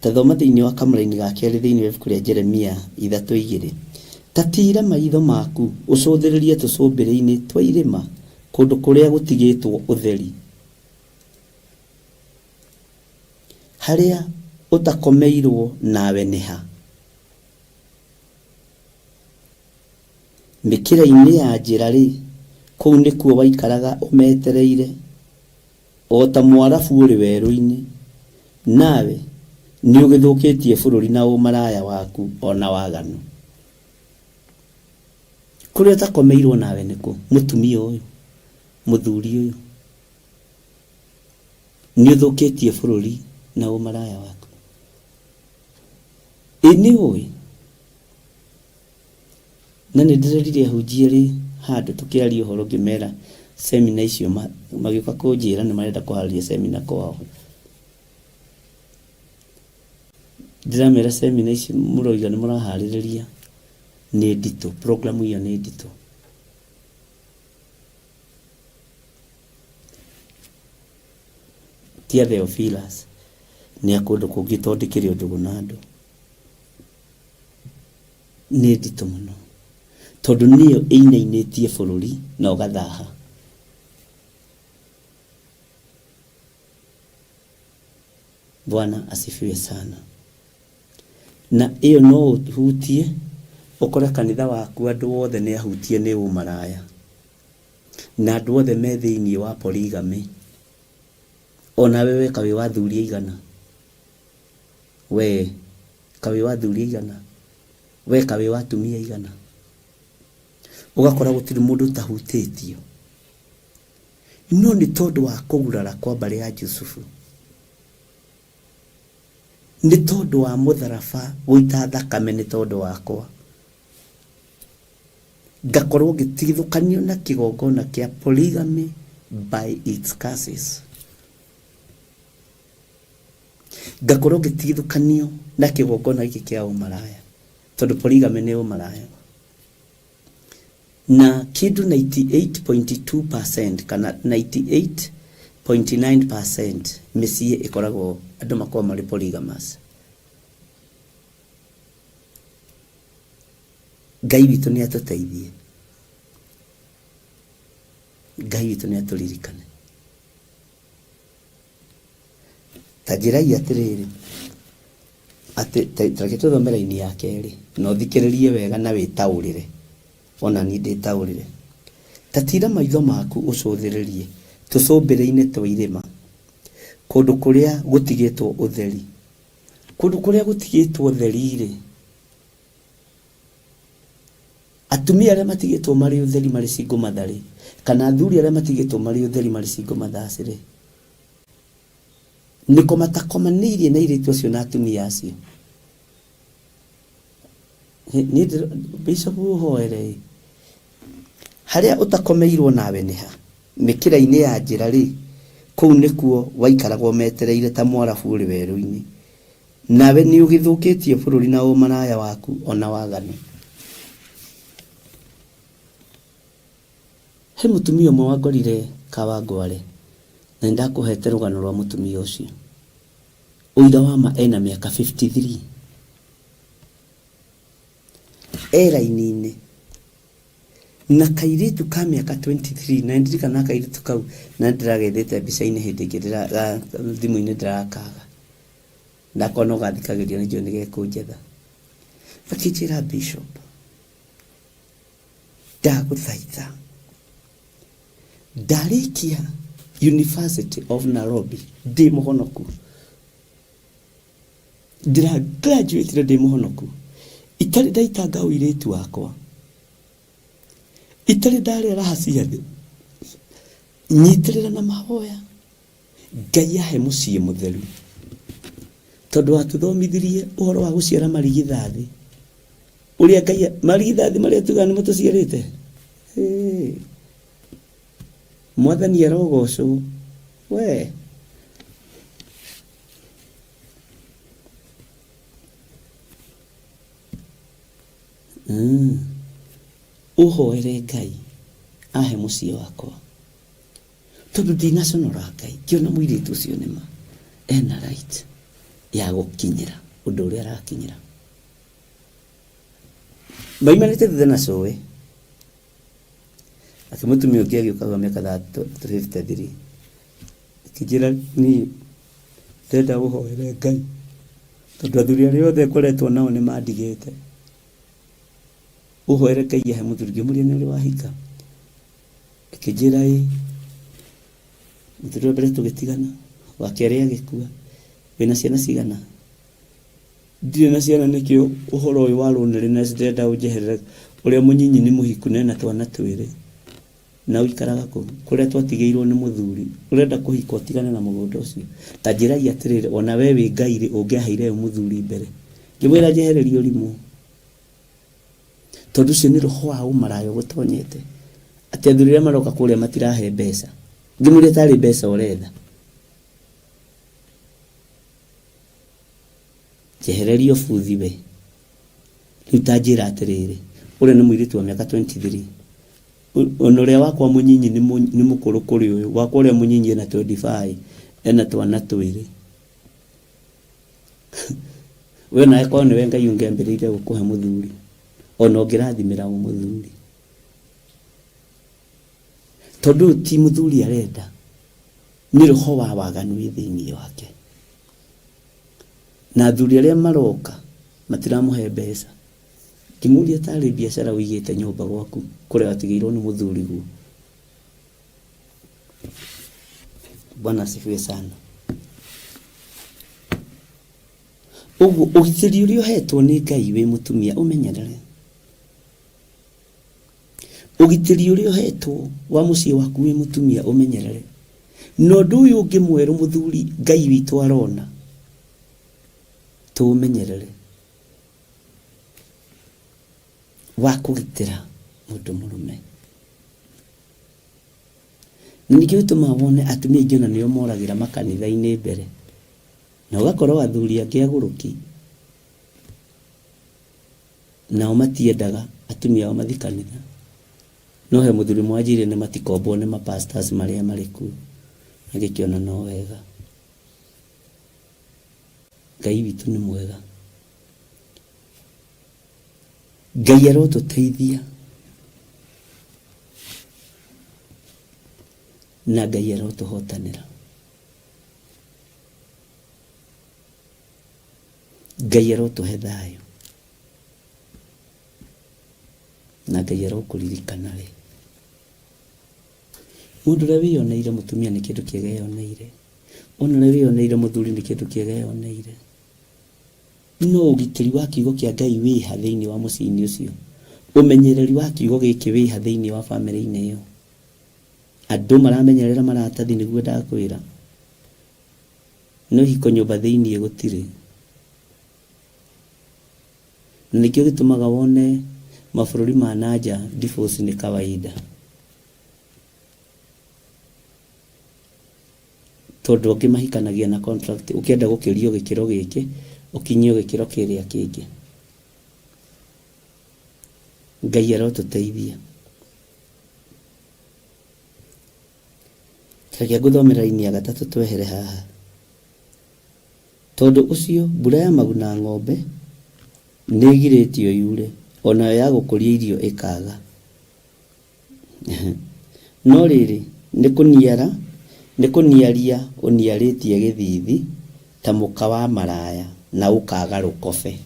Tathoma thiini wa kamuraini ga keri thiini wa ibuku ria Jeremia 3:2 tatira maitho maku ucuthiririe tucumbiri-ini twa irima kundu kuria gutigitwo utheri haria utakomeirwo nawe niha mikira-ini ya njira ri kuu nikuo waikaraga umetereire ota mwarabu uri weru-ini nawe ni ugithukitie bururi na umaraya waku ona waganu kuria utakomeirwo nawe niku mutumia uyu muthuri uyu ni uthukitie bururi na umaraya waku ini uyu na ni ndirerire hunjie ri handu tukiaria uhoro ngimera semina icio magioka kunjira ni marenda kuhariria semina kwao ndiramera semina icio muroiga ni murahariria ni ndito program iyo ni ndito tia Theophilus ni akundu kungitondekire undu na andu ni ndito muno tondu niyo inainitie bururi na ugathaha Bwana asifiwe sana. Na iyo no uhutie ukore kanitha waku andu wothe ni ahutie ni umaraya na andu wothe me thiini wa polygamy ona wewe kawi wa thuri igana we kawi wa thuri igana we kawi wa tumia igana ugakora gutiri mundu tahutitio no ni tondu wa kugurara kwa mbari ya Yusufu ni tondu wa mutharaba guita thakame ni tondu wakwa ngakorwo gitigithukanio na kigongona kia polygamy by its curses ngakorwo gitigithukanio na kigongona giki kia umaraya tondu polygamy ni umaraya na kidu 98.2% kana 98.9% misie ikoragwo andu makwa mari polygamous. Ngai witu ni atuteithie, Ngai witu ni aturirikane. Tajirai atiriri ati taketo thomera-ini ya keri no thikiririe wega na witaurire ona ni nditaurire tatira maitho maku ucuthiririe tucumbiri-ini twa irima kundu kuria gutigitwo utheri kundu kuria gutigitwo utheri ri atumia aria matigitwo mari utheri mari cingo mathari kana athuri aria matigitwo mari utheri mari cingo mathaciri niko matakomanirie na iritu acio na atumia acio ni Bishop uhoere haria utakomeirwo nawe niha mikira-ini ya njira ri kuu nikuo waikaragwo metereire ta mwarabu uri weru-ini nawe ni ugithukitie bururi na umaraya waku ona waganu. He mutumia umwe wangorire Kawangware na ndakuhete rugano rwa mutumia ucio. Uira wa ma ena miaka 53 era-inĩ na kairitu ka miaka 23 na ndirikana kairitu kau na ndiragethete mbica-inĩ hĩndĩ ĩngĩ thimũ-inĩ ndirakaga ndakona ũgathikagĩria nĩkĩo nĩgekũnjetha akĩnjĩra Bishop ndagũthaitha ndarĩkia University of Nairobi ndĩ mũhonoku ndira graduate ndĩ mũhonoku itarĩ ndaitanga ũirĩtu wakwa itarĩ ndarĩa raha ciothe nyitĩrĩra na mahoya Ngai ahe mũciĩ mũtheru tondũ watuthomithirie ũhoro wa gũciara marigithathi ũrĩa Ngai marigithathi marĩa tugaga nĩmo tũciarĩte Mwathani arogocwo we uhoere Ngai ahe mũciĩ wakwa tondũ ndinaconora Ngai kĩona mũirĩtu ũcio nĩma ena right ya gũkinyĩra ũndũ ũrĩa arakinyĩra maimanĩte thutha na cowe akĩmutumia ũngĩ agĩũka gwa mĩaka 53 akĩnjĩra niĩ ndenda ũhoere Ngai tondũ athuri arĩa othe ngoretwo nao nĩ mandigĩte uhoere Ngai ahe mũthuri ngĩmũria nĩ ũrĩ wahika akĩnjĩra mũthuri wa mbere tũgĩtigana wa kerĩ agĩkua wĩna ciana cigana ndirĩ na ciana nĩkĩo ũhoro ũyũ wa loneliness ndenda ũnjeherere ũrĩa mũnyinyi nĩ mũhiku na ena twana twĩrĩ na ũikaraga kũrĩa twatigĩirwo nĩ mũthuri ũrenda kũhika ũtigane na mũgũnda ũcio ta njĩrai atĩrĩrĩ ona we wĩ Ngai ũngĩaheire mũthuri mbere ngĩmwĩra njehererie ũrimũ tondũ ũcio nĩ roho wa ũmaraya gũtonyete atĩ athuri arĩa maroka kũrĩa matirahe mbeca ngĩmũria tarĩ mbeca ũretha njehererio buthi we rĩu ta njĩra atĩrĩrĩ ũrĩa nĩ mũirĩtu wa mĩaka 23 ona ũrĩa wakwa mũnyinyi nĩ mũkũrũ kũrĩ ũyũ wakwa ũrĩa mũnyinyi ena 25 ena twana twĩrĩ we nawe korwo nĩwe Ngai ũngĩambĩrĩire gũkũhe mũthuri ona ũngĩrathimĩra mũthuri tondũ ti mũthuri arenda nĩ roho wa waganu thĩinĩ wake na athuri arĩa maroka matiramũhe mbeca ngĩmũria tarĩ biacara ũigĩte nyũmba gwaku kũrĩa watigĩirwo nĩ mũthuri guo Bwana asifiwe sana ũguo ũgitĩri ũrĩa ũhetwo nĩ Ngai wĩ mũtumia ũmenyerere ũgitĩri ũrĩa ũhetwo wa mũciĩ waku wĩ mũtumia ũmenyerere no ũndũ ũyũ ũngĩ mwerũ mũthuri Ngai witũ arona tũmenyerere wa kũgitĩra mũndũ mũrũme na nĩkĩo gĩtũmaga wone atumia aingĩ ona nĩo moragĩra makanitha-inĩ mbere na ũgakorwo athuri angĩ agũrũki nao matiendaga atumia ao mathi kanitha no he mũthuri mwanjĩrĩ nĩ matikombwo nĩ mapastors marĩa marĩ kuo agĩkĩona no wega Ngai witũ nĩ mwega Ngai arotũteithia na Ngai arotũhotanĩra Ngai arotũhe thayũ na Ngai arokũririkana rĩ mũndũ ũrĩa wĩyoneire mũtumia nĩ kĩndũ kĩega eyoneire ona ũrĩa wĩyoneire mũthuri nĩ kĩndũ kĩega eyoneire no ũgitĩri wa kiugo kĩa Ngai wĩha thĩinĩ wa mũciĩ-inĩ ũcio ũmenyereri wa kiugo gĩkĩ wĩha thĩinĩ wa bamĩrĩ-inĩ ĩyo andũ maramenyerera maratathi nĩguo ndakwĩra no hiko nyũmba thĩinĩ gũtirĩ na nĩkĩo gĩtũmaga wone mabũrũri ma nanja divorce nĩ kawaida tondũ angĩ mahikanagia na contract ũkĩenda gũkĩrio gĩkĩro gĩkĩ ukinyio gikiro kiria kingi. Ngai arotuteithia. Reke nguthomera ini ya gatatu twehere haha. Tondu ucio mbura ya maguna ng'ombe nigiritio yure, ona ya gukuria irio ikaga. No riri nikuniaria uniaritie githithi ta muka wa maraya na ukaga rukobe.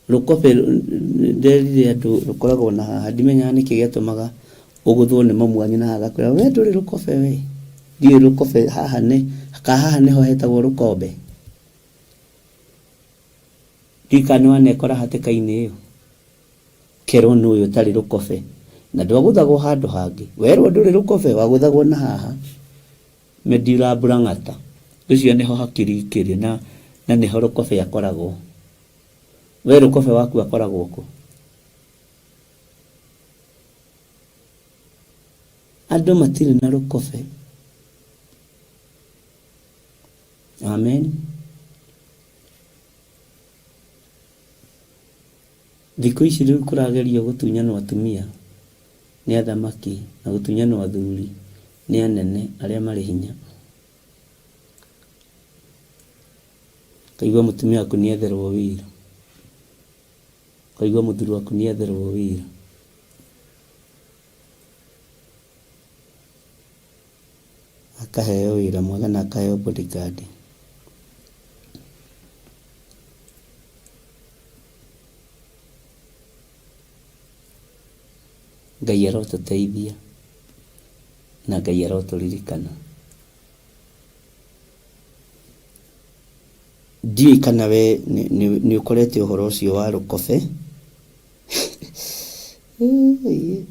Rukobe nderire andu rukoragwo na haha, ndimenyaga niki gĩatũmaga uguthwo nĩ mamu wanyu na agakwĩra we ndũrĩ rukobe we. Ndiũĩ rukobe haha niho hetagwo rukombe. Ndikane wanekora hatĩka-inĩ ĩyo kerwo nĩ ũyũ ũtarĩ rukobe na ndwaguthagwo handũ hangĩ. Werwo ndũrĩ rukobe waguthagwo na haha medira burang'ata. Ũcio niho hakiri ikĩrĩ na niho rukobe akoragwo. We rukobe waku akoragwo kũ? Andũ matirĩ na rukobe. Amen. Thikũ ici rĩu kũragerio gũtunyanwo atumia nĩ athamaki na gũtunyanwo athuri nĩ anene arĩa marĩ hinya. Kaigua mũtumia waku nĩetherwo wĩra. Kaigua mũthuri waku nĩetherwo wĩra. Akaheo wĩra mwega na akaheo bodyguard. Ngai arotuteithia na Ngai aroturirikana. Ndiũĩ kana we nĩ ũkorete ũhoro ũcio wa rukobe. Ngai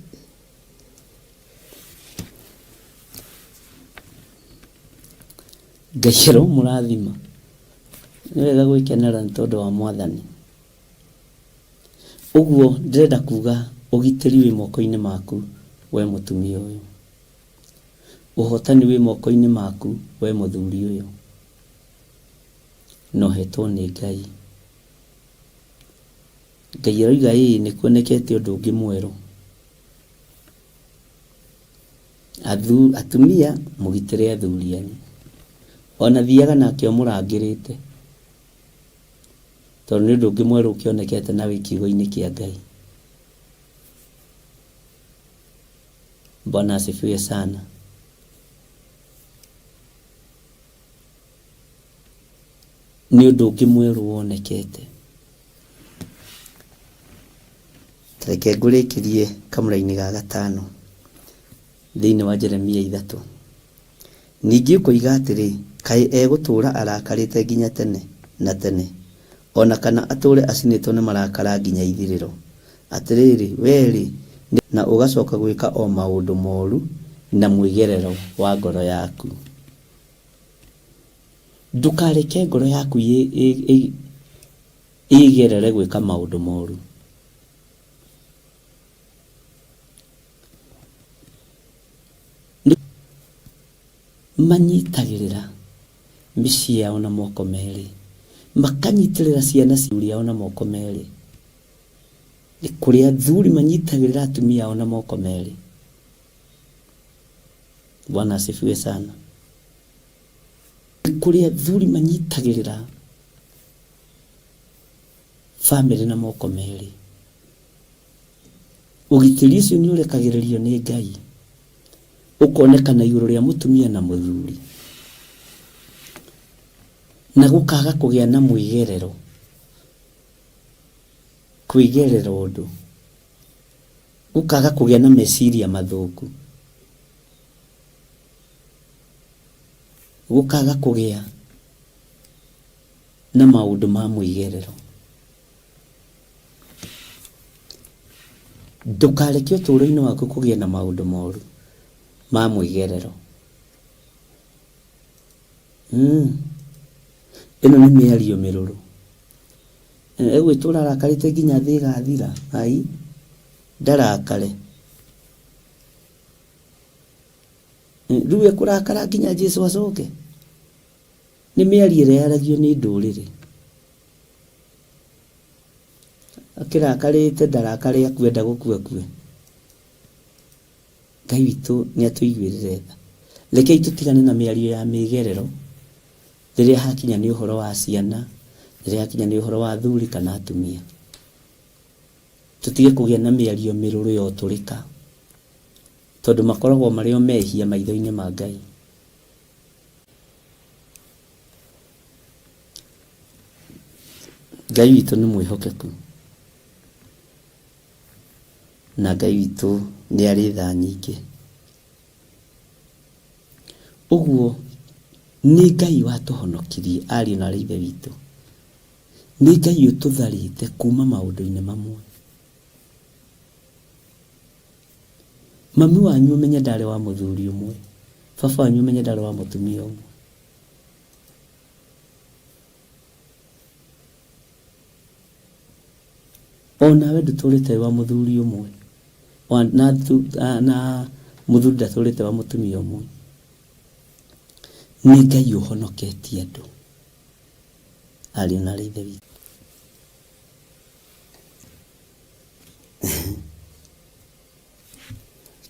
aromũrathima. Nĩ wega gwĩkenera nĩ tondũ wa Mwathani. Ũguo ndĩrenda kuga ũgitĩri wĩ moko-inĩ maku we mũtumia ũyũ. Ũhotani wĩ moko-inĩ maku we mũthuri ũyũ. No hetwo nĩ Ngai. Ngai aroiga nĩ kuonekete ũndũ ũngĩ mwerũ. Atumia mũgitĩre athuri anyu. Ona thiaga nake ũmũrangĩrĩte. Tondũ nĩ ũndũ ũngĩ mwerũ ũkĩonekete na wĩ kiugo-inĩ kĩa Ngai. Bwana asifiwe sana. Nĩ ũndũ ũngĩ mwerũ wonekete. Reke ngũrĩkĩrie kamũra-inĩ ga gatano thĩinĩ wa Jeremia 3. Ningĩ ũkoiga atĩrĩ, kaĩ egũtũũra arakarĩte nginya tene na tene, ona kana atũũre acinĩtwo nĩ marakara nginya ithirĩro. Atĩrĩrĩ, werĩ na ũgacoka gwĩka o maũndũ moru na mwĩgerero wa ngoro yaku. Ndũkareke ngoro yaku ĩgerere gwĩka maũndũ moru. Manyitagĩrĩra mĩciĩ yao na moko merĩ, makanyitĩrĩra ciana ciao na moko merĩ. Nĩ kũrĩ athuri manyitagĩrĩra atumia ao na moko merĩ. Bwana asifiwe sana. Nĩ kũrĩ athuri manyitagĩrĩra family na moko merĩ. Ũgitĩri ũcio nĩ ũrekagĩrĩrio nĩ Ngai. Ũkonekana igũrũ rĩa mũtumia na mũthuri. Na gũkaga kũgĩa na mwĩgerero. Kwĩgerera ũndũ. Gũkaga kũgĩa na meciria mathũku. Gũkaga kũgĩa na maũndũ ma mwĩgerero. Ndũkareke ũtũũro-inĩ waku kũgĩa na maũndũ moru ma mwĩgerero. Ĩno nĩ mĩario mĩrũrũ. Egwĩtũũra arakarĩte nginya thĩ ĩgathira. Ai, ndarakare. Rĩu ekũrakara nginya Jesũ acoke. nĩ mĩario ĩrĩa yaragio nĩ ndũrĩrĩ. Akĩrakarĩte ndarakare akwenda gũkua kue. Ngai witũ nĩ atũiguĩrĩre tha. Rekei tũtigane na mĩario ya mĩgerero rĩrĩa hakinya nĩ ũhoro wa ciana, rĩrĩa hakinya nĩ ũhoro wa athuri kana atumia. Tũtige kũgĩa na mĩario mĩrũrũ ya ũtũrĩka, tondũ makoragwo marĩ o mehia maitho-inĩ ma Ngai. Ngai witũ nĩ mwĩhokeku, na Ngai witũ nĩ arĩ tha nyingĩ. Ũguo nĩ Ngai watũhonokirie ariũ na aarĩ a Ithe witũ. Nĩ Ngai ũtũtharĩte kuma maũndũ-inĩ mamwe. Mami wanyu ũmenye ndarĩ wa mũthuri ũmwe, baba wanyu ũmenye ndarĩ wa mũtumia ũmwe. Onawe ndũtũrĩte wa mũthuri ũmwe, na mũthuri ndatũrĩte wa mũtumia ũmwe. Nĩ Ngai ũhonoketie andũ, ariũ na aarĩ a Ithe witũ.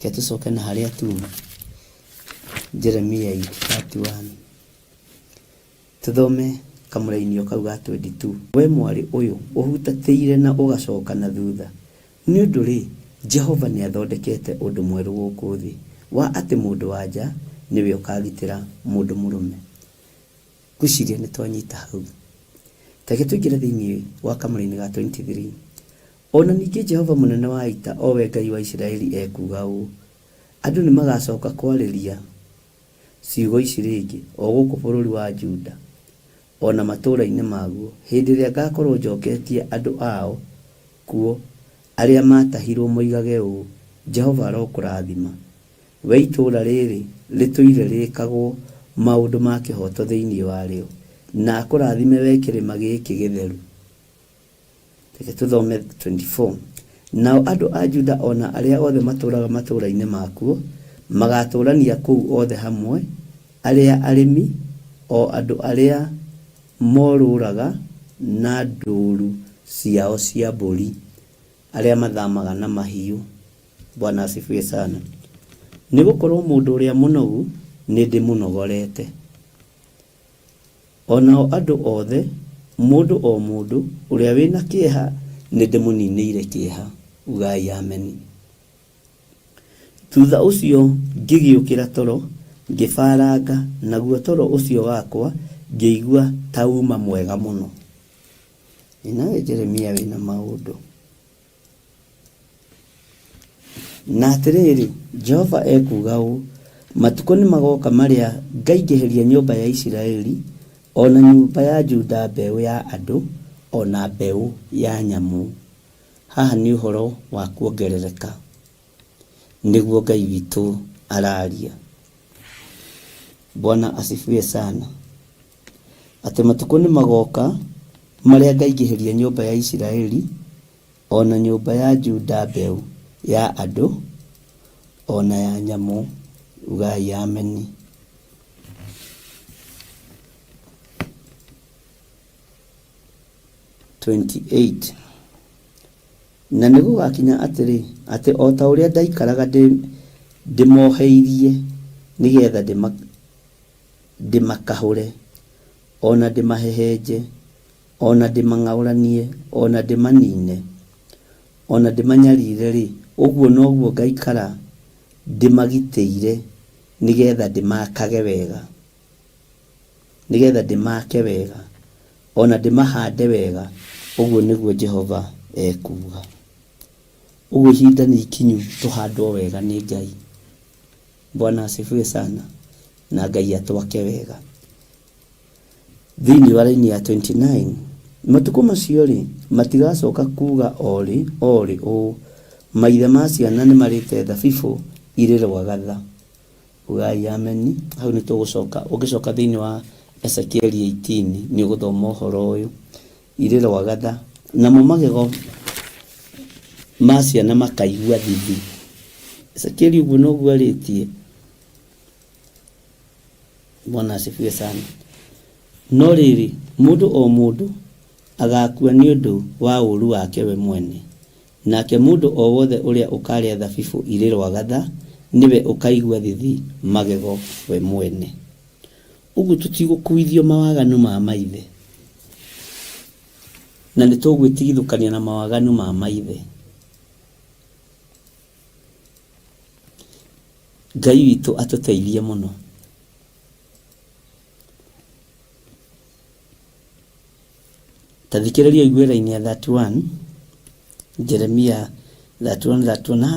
Reke tũcoke na harĩa tuma Jeremia 31 tũthome kamũrainio kau ga 22. We mwarĩ ũyũ ũhutatĩire na ũgacoka na thutha, nĩ ũndũ rĩ Jehova nĩ athondekete ũndũ mwerũ gũkũ thĩ, wa atĩ mũndũ wa nja nĩwe ũkagitĩra mũndũ mũrũme. Ngwĩciria nĩ twanyita hau. Reke tũingĩre thĩinĩ wa kamũrainĩ ga 23. Ona ningĩ Jehova mũnene wa ita, o we Ngai wa Isiraeli, ekuga ũũ: andũ nĩ magacoka kwarĩria ciugo ici rĩngĩ o gũkũ bũrũri wa Juda, ona matũũra-inĩ maguo, hĩndĩ ĩrĩa ngakorwo njoketie andũ ao kuo, arĩa matahirwo moigage ũũ: Jehova arokũrathima, we itũũra rĩrĩ rĩtũire rĩkagwo maũndũ ma kĩhoto thĩinĩ warĩo, na akũrathime we kĩrĩma gĩkĩ gĩtheru. Reke tũthome 24. Nao andũ a Juda ona arĩa othe matũũraga matũũra-inĩ makuo magatũũrania kũu othe hamwe, arĩa arĩmi, o andũ arĩa morũraga na ndũũru ciao cia mbũri, arĩa mathamaga na mahiũ. Bwana asifiwe sana. Nĩ gũkorwo mũndũ ũrĩa mũnogu nĩ ndĩmũnogorete. Onao andũ othe, mũndũ o mũndũ ũrĩa wĩna kĩeha nĩ ndĩmũninĩire kĩeha. Ugai ameni. Thutha ũcio ngĩgĩũkĩra toro, ngĩbaranga, naguo toro ũcio wakwa ngĩigua ta uma mwega mũno. Nawe Jeremia wĩna maũndũ. Na atĩrĩrĩ, Jehova ekuga ũũ: matukũ nĩ magoka marĩa ngaingĩhĩria nyũmba ya Isiraeli, ona nyũmba ya Juda mbeũ ya andũ, ona mbeũ ya nyamũ. Haha nĩ ũhoro wa kuongerereka, nĩguo Ngai witũ araria. Bwana asifiwe sana. Atĩ matukũ nĩ magoka marĩa ngaingĩhĩria nyũmba ya Isiraeli, ona nyũmba ya Juda mbeũ ya andũ, ona ya nyamũ. Ugai ameni. Na nĩ gũgakinya atĩrĩ, atĩ o ta ũrĩa ndaikaraga ndĩmoheirie nĩgetha ndĩmakahũre, ona ndĩmahehenje, ona ndĩmang'aũranie, ona ndĩmanine, ona ndĩmanyarire rĩ, ũguo noguo ngaikara ndĩmagitĩire nĩgetha ndĩmakage wega, nĩgetha ndĩmake wega, ona ndĩmahande wega. Ũguo nĩguo Jehova ekuga. Ũguo ihinda nĩ ikinyu tũhandwo wega nĩ Ngai. Bwana asifiwe sana. Na Ngai atwake wega. Thĩinĩ wa raini ya 29, matukũ macio rĩ matigacoka kuga orĩ ũũ: maithe ma ciana nĩ marĩte thabibũ irĩ rwagatha. Ugai ameni. Hau nĩ tũgũcoka. Ũngĩcoka thĩinĩ wa Ezekieli 18 nĩ ũgũthoma ũhoro ũyũ: irĩ rwagatha, namo magego ma ciana makaigua thithi. Ezekieli ũguo noguo arĩtie. Bwana asifiwe sana. no rĩrĩ mũndũ o mũndũ agakua nĩ ũndũ wa ũru wake we mwene, nake mũndũ o wothe ũrĩa ũkarĩa thabibũ irĩ rwagatha niwe ũkaigua thithi magego we mwene. Ũguo tũtigũkuithio mawaganu ma maithe, na nĩtũgwĩtigithũkania na mawaganu ma maithe. Ngai witũ atũteithie mũno. Tathikĩrĩria igwĩra-inĩ ya 31 Jeremia 31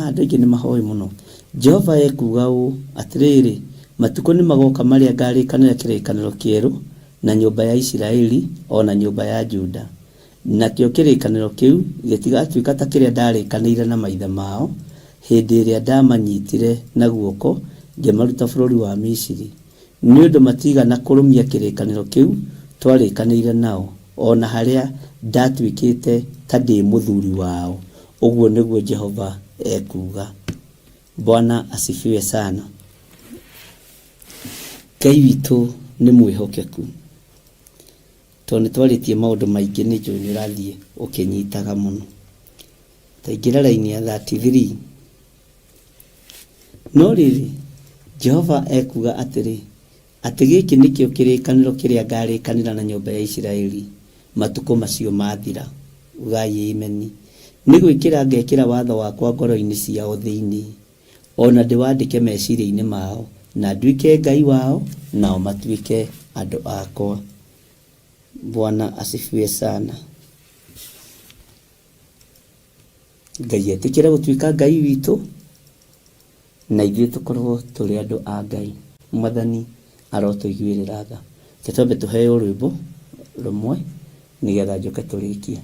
andũ aingĩ nĩ mahoĩ mũno. Jehova ekuga ũũ atĩrĩrĩ, matukũ nĩ magoka marĩa ngarĩkanĩra kĩrĩkanĩro kĩerũ na nyũmba ya Isiraeli o na nyũmba ya Juda. Nakĩo kĩrĩkanĩro kĩu gĩtigatuĩka ta kĩrĩa ndarĩkanĩire na maithe mao hĩndĩ ĩrĩa ndamanyitire na guoko ngĩmaruta bũrũri wa Misiri, nĩ ũndũ matigana kũrũmia kĩrĩkanĩro kĩu twarĩkanĩire nao, ona harĩa ndatuĩkĩte ta ndĩ mũthuri wao. Ũguo nĩguo Jehova ekuga. Bwana asifiwe sana. Ngai witũ nĩ mwĩhokeku, tondũ nĩtwarĩtie maũndũ maingĩ nĩ njũĩ nĩũrathiĩ ũkĩnyitaga mũno. Ta ingĩra raini ya 33. No rĩrĩ Jehova ekuga atĩrĩ, atĩ gĩkĩ nĩkĩo kĩrĩkanĩro kĩrĩa ngarĩkanĩra na nyũmba ya Isiraeli matukũ macio mathira. Ugai ameni. Nĩ gwĩkĩra ngekĩra watho wakwa ngoro-inĩ ciao thĩinĩ, ona ndĩwandĩke meciria-inĩ mao, na nduĩke Ngai wao nao matuĩke andũ akwa. Bwana asifiwe sana. Ngai etĩkĩre gũtuĩka Ngai witũ, na ithuĩ tũkorwo tũrĩ andũ a Ngai. Mwathani arotũiguĩrĩra tha. Twambe tũheo rwĩmbo rũmwe nĩgetha njoke tũrĩkie.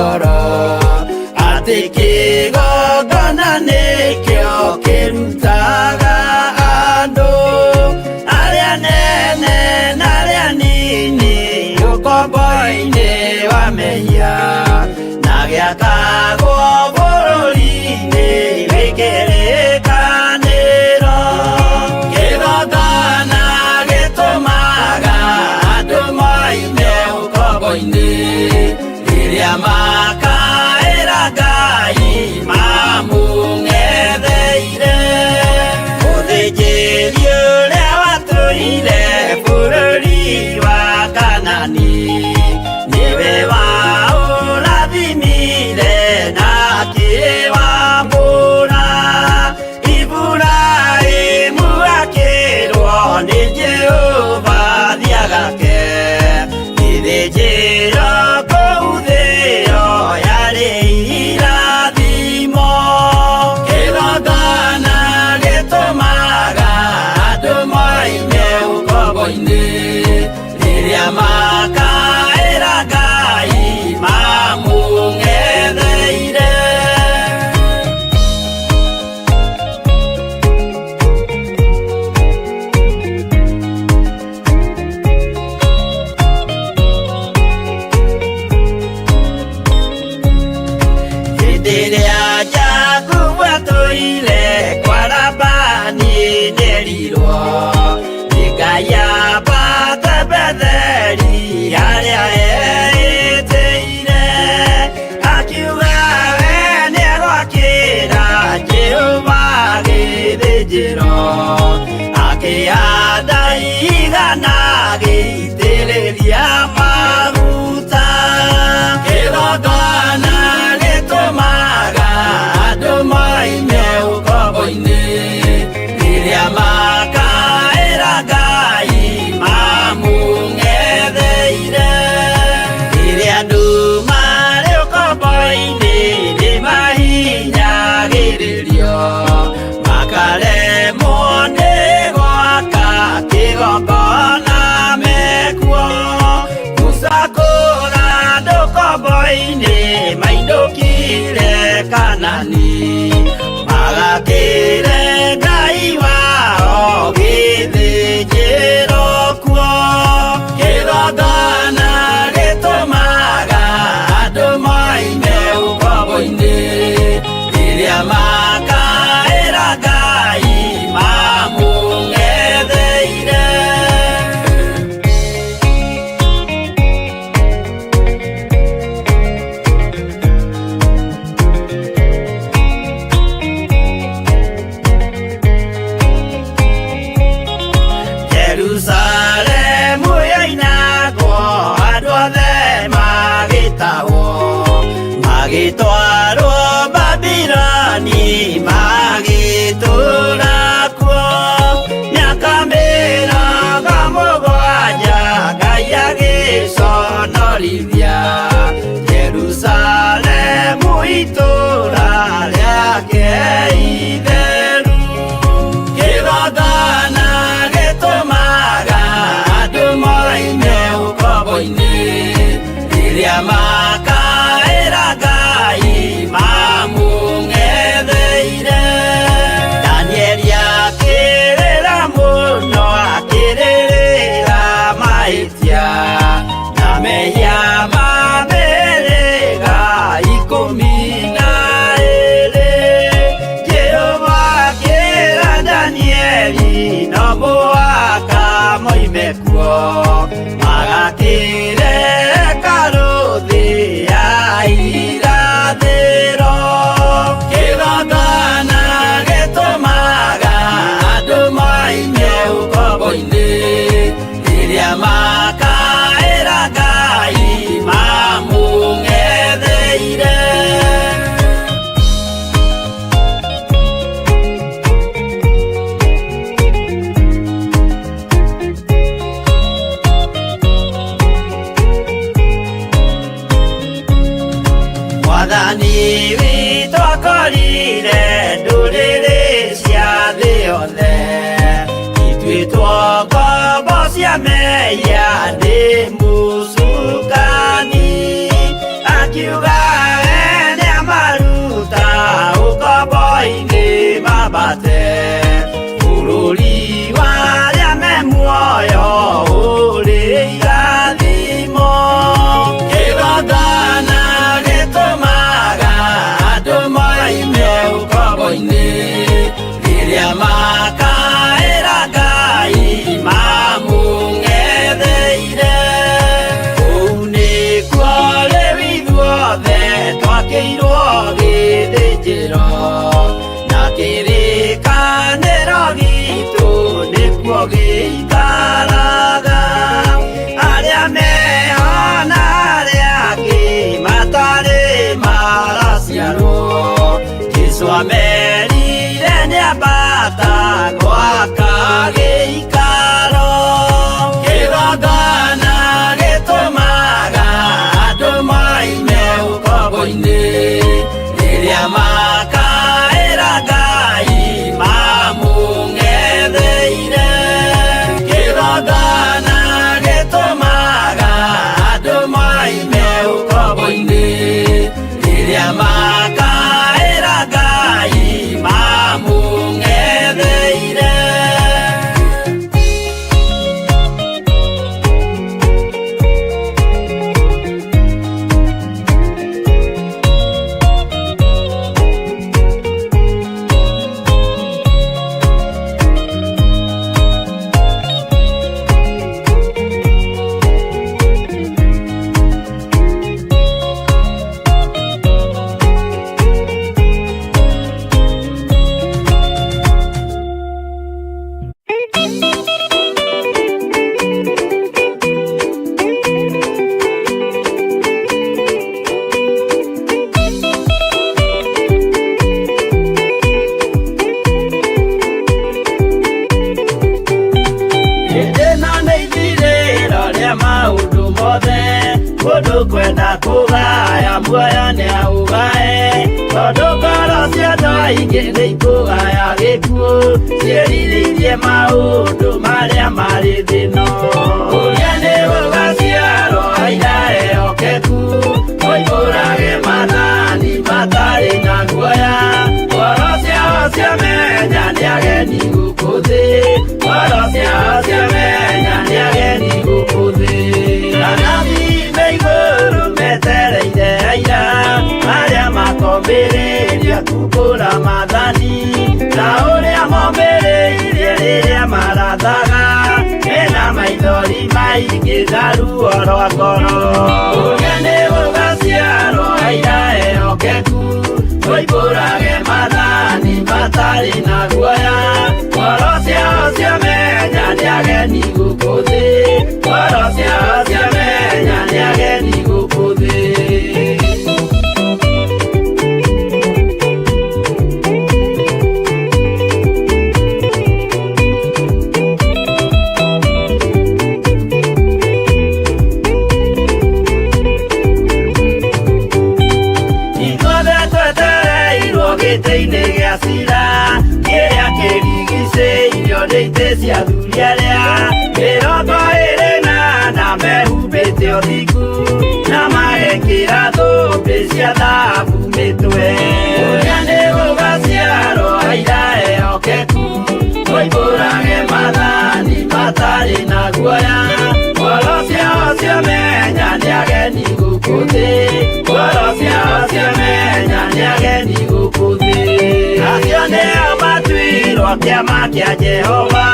ngoro atĩ kĩgongona nĩkĩo kĩrutaga andũ arĩa nene na arĩa nini ũkombo-inĩ wa mehia na gĩakagwo bũrũri-inĩ wĩkĩrĩkanĩro. Kĩgongona gĩtũmaga andũ moime ũkombo-inĩ rĩrĩa makaĩra Ngai mamũng'etheire. Mũthĩnjĩri ũrĩa watũire bũrũri wa Kanani nĩwe waũrathimire na akĩwambũra. Iburahĩmu akĩrwo nĩ Jehova thiagake gĩthĩnjĩro kũu thĩ ĩyo yarĩ irathimo. Kĩgongona gĩtũmaga andũ moime ũkombo-inĩ rĩrĩa makaĩra Ngai mamũng'etheire. Hĩndĩ ĩrĩa Jakubu atũire kwa Labani nderirwo nĩ Ngai ambate Betheli harĩa eĩtĩire, akiuga we nĩegwakĩra Jehova gĩthĩnjĩro, akĩhanda ihiga na agĩitĩrĩria maguta. Kĩgongona gĩtũmaga andũ moime ũkombo-inĩ rĩrĩa makaĩra Ngai mamũng'etheire. Rĩrĩa andũ marĩ ũkombo-inĩ nĩmahinyagĩrĩrio makaremwo nĩ gwaka kĩgongona mekuo. Gũcakũra andũ ũkombo-inĩ mainũkire Kanani magakĩre Ngai wao gĩthĩnjĩro kuo. Kĩgongona gĩtũmaga andũ moime ũkombo-inĩ rĩrĩa makaĩra Ngai mamũng'etheire. Jerusalemu yainagwo andũ othe magĩtahwo magĩtwarwo Babironi magĩtũũra kuo. Mĩaka mĩrongo mũgwanja Ngai agĩconorithia Jerusalemu itũũra rĩake itheru. Kĩgongona gĩtũmaga andũ moime ũkombo-inĩ rĩrĩa makaĩra Ngai mamũng'etheire. Danieli akĩrĩra mũno akĩrĩrĩra mahĩtia na mehia ma mĩhĩrĩga 12. Jehova akĩra Danieli no mũhaka moime kuo magakĩre hekarũ thĩ ya irathĩro. Kĩgongona gĩtũmaga andũ moime ũkombo-inĩ rĩrĩa makaĩra Ngai mamũng'etheire. Mwathani witũ akorire ndũrĩrĩ cia thĩ yothe, ituĩtwo ngombo cia mehia nĩ mũcukani, akiuga kwenda kugaya muoyo nĩ augae tondũ ngoro cia andũ aingĩ nĩ ikũgaya gĩkuũ ciĩrirĩirie maũndũ marĩa marĩ thĩno ũrĩa nĩ gũgaciarwo aira ehokeku moimbũrage mathani matarĩ na guoya ngoro ciao ciamenya nĩ ageni gũkũ thĩ ngoro ciao ciamenya nĩ ageni gũkũ thĩ anabi me igũrũ metereire aira arĩa makombĩrĩria kumbũra mathani na ũrĩa mombĩrĩirie rĩrĩa marathaga mena maithori maingĩ na ruo rwa ngoro ũrĩa nĩ gũgaciarwo aira ehokeku moimbũrage mathani matarĩ na guoya ngoro ciao ciamenya nĩ ageni gũkũ thĩ ngoro ciao ciamenya nĩ ageni gũkũ thĩ gĩtĩ-inĩ gĩa cira kĩrĩa kĩrigicĩirio nĩ itĩ cia athuri arĩa 28 mehumbĩte ũthingu na magekĩra thũmbĩ cia thahabu mĩtwe ũrĩa nĩ gũgaciarwo aira ehokeku moimbũrage mathani matarĩ na guoya ngoro ciao ciamenya nĩ ageni gũkũ thĩ ngoro ciao ciamenya nĩ ageni gũkũ thĩ acio nĩo matuirwo kĩama kĩa Jehova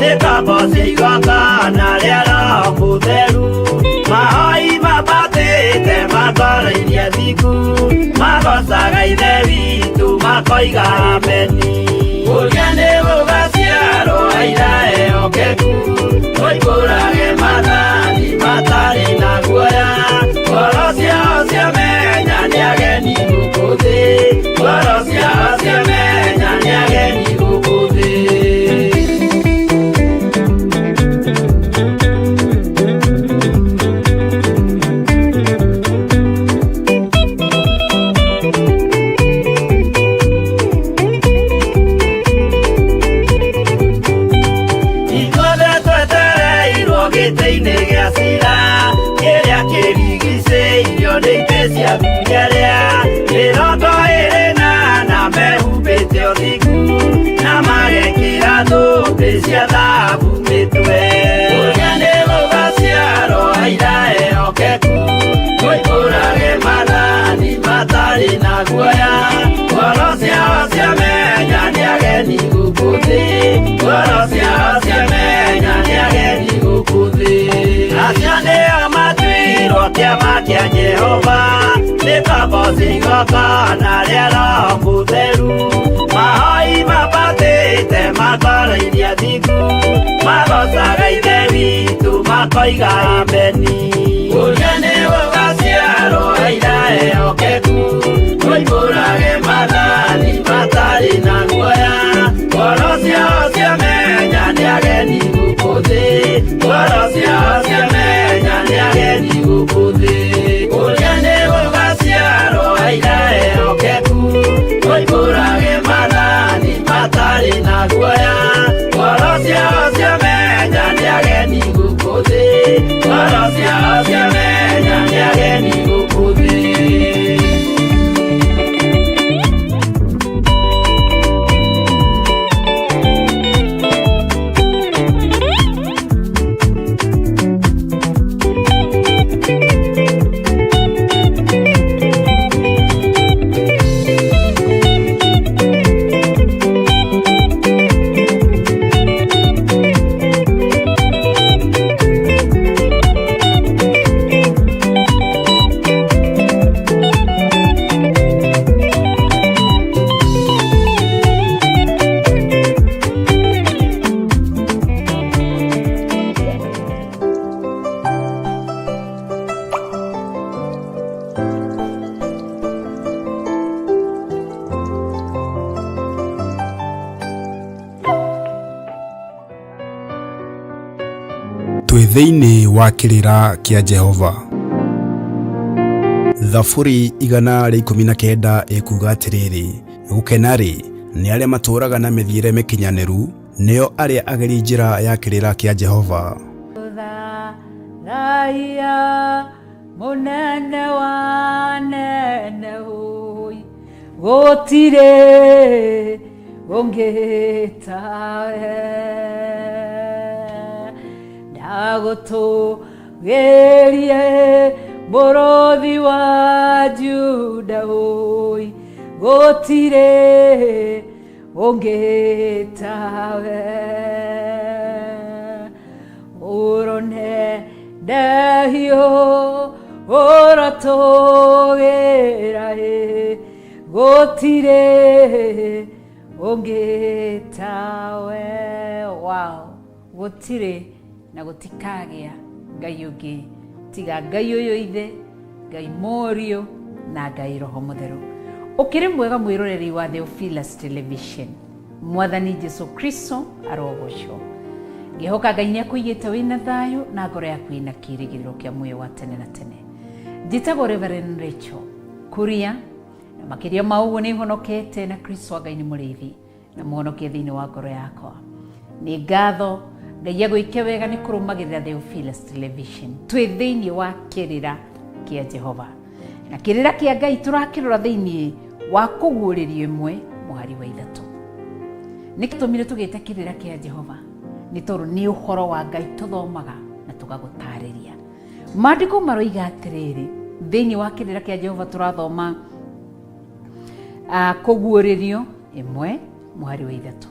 nĩ kambo cia igongona rĩa Roho Mũtheru mahoi mabatĩte makoro-irie thingu magocaga ithe witũ makoiga ameni ũrĩa nĩ gũgaciarwo aira ehokeku moimbũrage mathani matarĩ na guoya ngoro ciao ciamenya nĩ ageni gũkũ thĩ ngoro ciao ciamenya nĩ ageni gũkũ thĩ gĩtĩ-inĩ gĩa cira kĩrĩa kĩrigicĩirio nĩ itĩ cia athuri arĩa 28 mehumbĩte ũthingu na magekĩra thũmbĩ cia thahabu mĩtwe ũrĩa nĩ gũgaciarwo aira ehokeku moimbũrage mathani matarĩ na guoya ngoro ciao ciamenya nĩ ageni gũkũ thĩ ngoro ciao ciamenya nĩ ageni gũkũ thĩ acio nĩo matuirwo kĩama kĩa Jehova nĩ kambo cia igongona rĩa Roho Mũtheru mahoi mabatĩte makoro-irie thingu magocaga ithe witũ makoiga ameni ũrĩa nĩ gũgaciarwo aira ehokeku moimbũrage mathani matarĩ na guoya ngoro ciao ciamenya nĩ ageni gũkũ thĩ ngoro ciao ciamenya nĩ ageni gũkũ thĩ ũrĩa nĩ gũgaciarwo aira ehokeku moimbũrage mathani matarĩ na guoya ngoro ciao ciamenya nĩ ageni gũkũ thĩ ngoro ciao ciamenya nĩ ageni gũkũ thĩ twĩ thĩinĩ wa kĩrĩra kĩa Jehova. Thaburi 119 ikuga atiriri, gukena ri ni aria maturaga na mithiire mikinyaniru, nio aria ageri njira ya kirira kia Jehova. Raia munene wa nene hui, gutire ungitawe, ndagutugerie borothi wa Juda hui, gutire ungitawe, urone dahio oratogera he, gutire ungitawe. Wow, gutire na gutikagia Ngai ungi tiga Ngai uyu ithe, Ngai Morio na Ngai Roho Mutheru. Ukiri mwega mwiroreri wa Theophilus Television, Mwathani Jesu Kristo arogocwo. Ngihoka Ngai ni akuigite wina thayo na ngoro yaku ina kirigiriro kia muoyo wa tene na tene. Njitagwo Reverend Rachel Kuria, na makiria mauguo ni honokete na Kristo Ngai ni murithi na muhonokie thiini wa ngoro yakwa. Ni ngatho Ngai agwike wega ni kurumagirira Theophilus Television twi thiini wa kirira kia Jehova, na kirira kia Ngai turakirora thiini wa kuguuririo imwe muhari wa ithatu. Nikitumire tugite kirira kia Jehova ni toru ni uhoro wa Ngai tuthomaga na tugagutariria. Maandiko maroiga atiriri thiini wa kirira kia Jehova turathoma kuguuririo imwe muhari wa ithatu,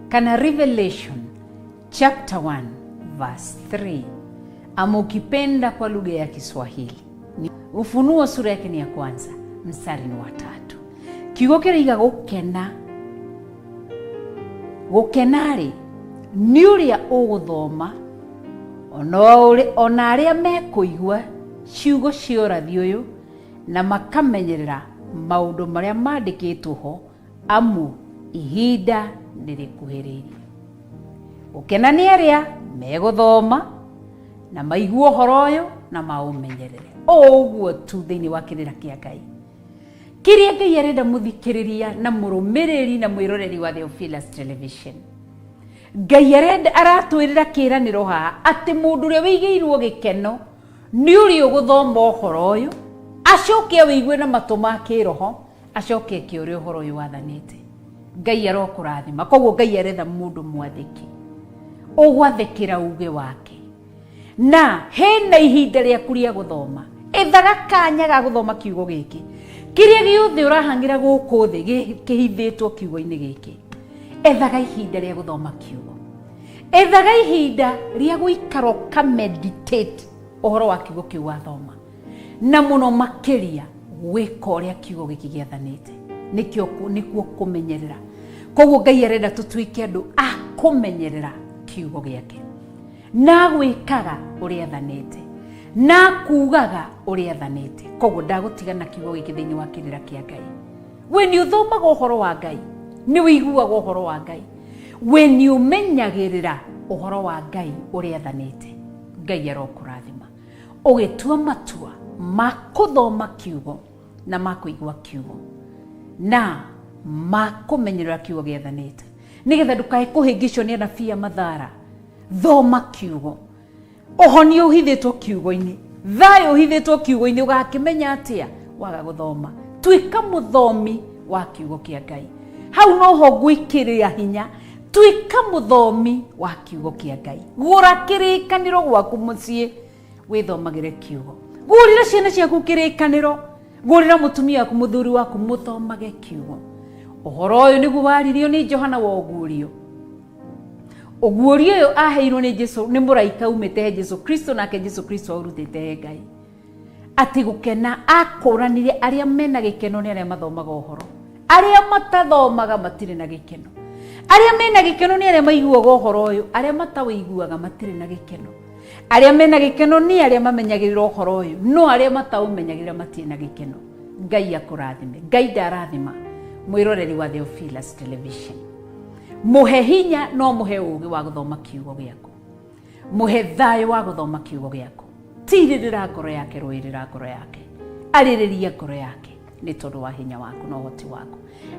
kana Revelation chapter 1 verse 3, ama ukipenda kwa lugha ya Kiswahili ni Ufunuo sura yake ni ya kwanza mstari ni wa 3. Kiugo kiriga gukena, gukenari ni uria uguthoma ona aria mekuigua ciugo cia ũrathi ũyũ na makamenyerera maundu maria mandikitwo ho, amu ihinda nirikuhiririe. Gukena ni aria meguthoma na maigua ũhoro ũyũ na maumenyerere. Ũguo tu thiini wa kirira kia Ngai. Kiria Ngai arenda muthikiriria na murumiriri na mwiroreri wa Theophilus Television. Ngai arenda aratwirira kiraniro ha ati mundu uria wigiirwo gikeno ni uri uguthoma ũhoro ũyũ, acoke wigue na matu ma kiroho, acoke kiuria ũhoro ũyũ wathanite. Ngai arokurathima. Koguo Ngai aretha mundu mwathiki ugwathikira uge wake, na hena ihinda riaku ria guthoma. Ethaga kanya ga guthoma kiugo giki. Kiria giothe urahangira guku thi kihithitwo kiugo-ini giki, ethaga ihinda ria guthoma kiugo. Ethaga ihinda ria guikara ka meditate uhoro wa kiugo kiu wathoma, na muno makiria gwika uria kiugo giki giathanite. Nikuo kumenyerera. Koguo Ngai arenda tutuike andu a kumenyerera kiugo giake, na gwikaga uria athanite, na kugaga uria athanite. Koguo ndagutiga na kiugo giki thiini wa kirira kia Ngai. We ni uthomaga uhoro wa Ngai, ni wiguaga uhoro wa Ngai, we ni umenyagirira uhoro wa Ngai uria athanite. Ngai arokurathima ugitua matua ma kuthoma kiugo na ma kuigua kiugo na ma kumenyerera kiugo giathanite, nigetha ndukae kuhingicwo ni anabii a mathara. Thoma kiugo. Uhonio uhithitwo kiugo-ini, thayo uhithitwo kiugo-ini, ugakimenya atia waga guthoma. Tuika muthomi wa kiugo kia Ngai. Hau no ho gwikirira hinya. Tuika muthomi wa kiugo kia Ngai. Gura kirikaniro gwaku mucii withomagire kiugo. Gurira ciana ciaku kirikaniro, gurira mutumia waku muthuri waku muthomage kiugo. Uhoro uyu niguo waririo ni Johana wa Ugurio. Ugurio uyu aheirwo ni Jesu, ni muraika umite he Jesu Kristo, nake Jesu Kristo aurutite he Ngai. Ati gukena akuranirie aria mena gikeno ni aria mathomaga uhoro, aria matathomaga matire na gikeno. Aria mena gikeno ni aria maiguaga uhoro uyu, aria matawiguaga matire na gikeno. Aria mena gikeno ni aria mamenyagirira uhoro uyu, no aria mataumenyagirira matire na gikeno. Ngai akurathime. Ngai ndarathima mwiroreri wa Theophilus Television. Muhe hinya no muhe ugi wa guthoma kiugo giaku, muhe thayo wa guthoma kiugo giaku. Tiririra ngoro yake, rwirira ngoro yake. arĩrĩria ngoro yake nĩ tondũ wa hinya waku na ũhoti waku.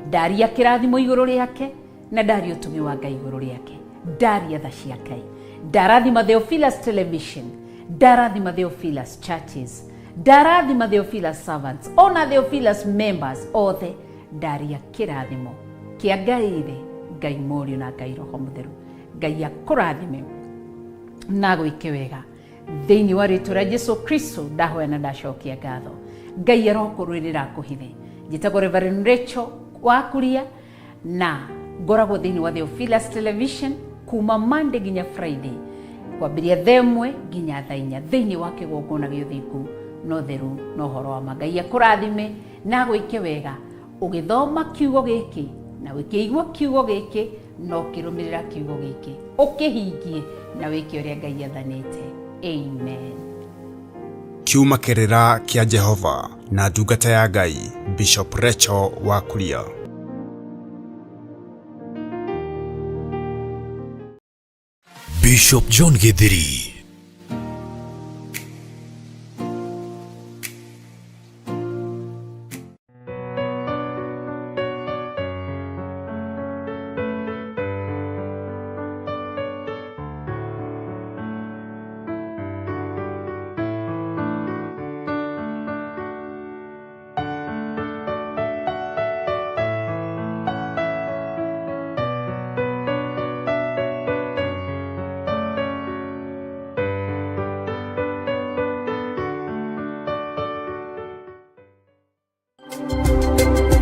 Ndaria kĩrathimo igũrũ rĩake na ndaria ũtũmi wa Ngai igũrũ rĩake. Ndaria tha cia Ngai. Ndarathima Theophilus Television, ndarathima Theophilus Churches, ndarathima Theophilus Servants, ona Theophilus members othe. Ndaria kĩrathimo kĩa Ngai thĩ, Ngai Mũriũ na Ngai Roho Mũtheru. Ngai akũrathime na gwĩke wega thĩinĩ wa rĩtwa rĩa Jesũ Kristo ndahoya na ndacokia ngatho. Ngai arokũrũĩrĩra akũhithe. Njĩtagwo Reverend Rachel Wakuria na ngoragwo thĩinĩ wa Theophilus Television kuma Monday nginya Friday kwambĩrĩria thaa 1 nginya thaa 4 thĩinĩ wa kĩgongona gĩa ũthingu na ũtheru na ũhoro wa ma. Ngai akũrathime na gwĩke wega ũgĩthoma kiugo gĩkĩ na wĩkĩigua kiugo gĩkĩ no kĩrũmĩrĩra kiugo gĩkĩ ũkĩhingie na wĩke ũrĩa Ngai athanĩte. Amen. Kiuma kĩrĩra kĩa Jehova na ndungata ya Ngai Bishop Rachel Wakuria. Bishop John Githiri.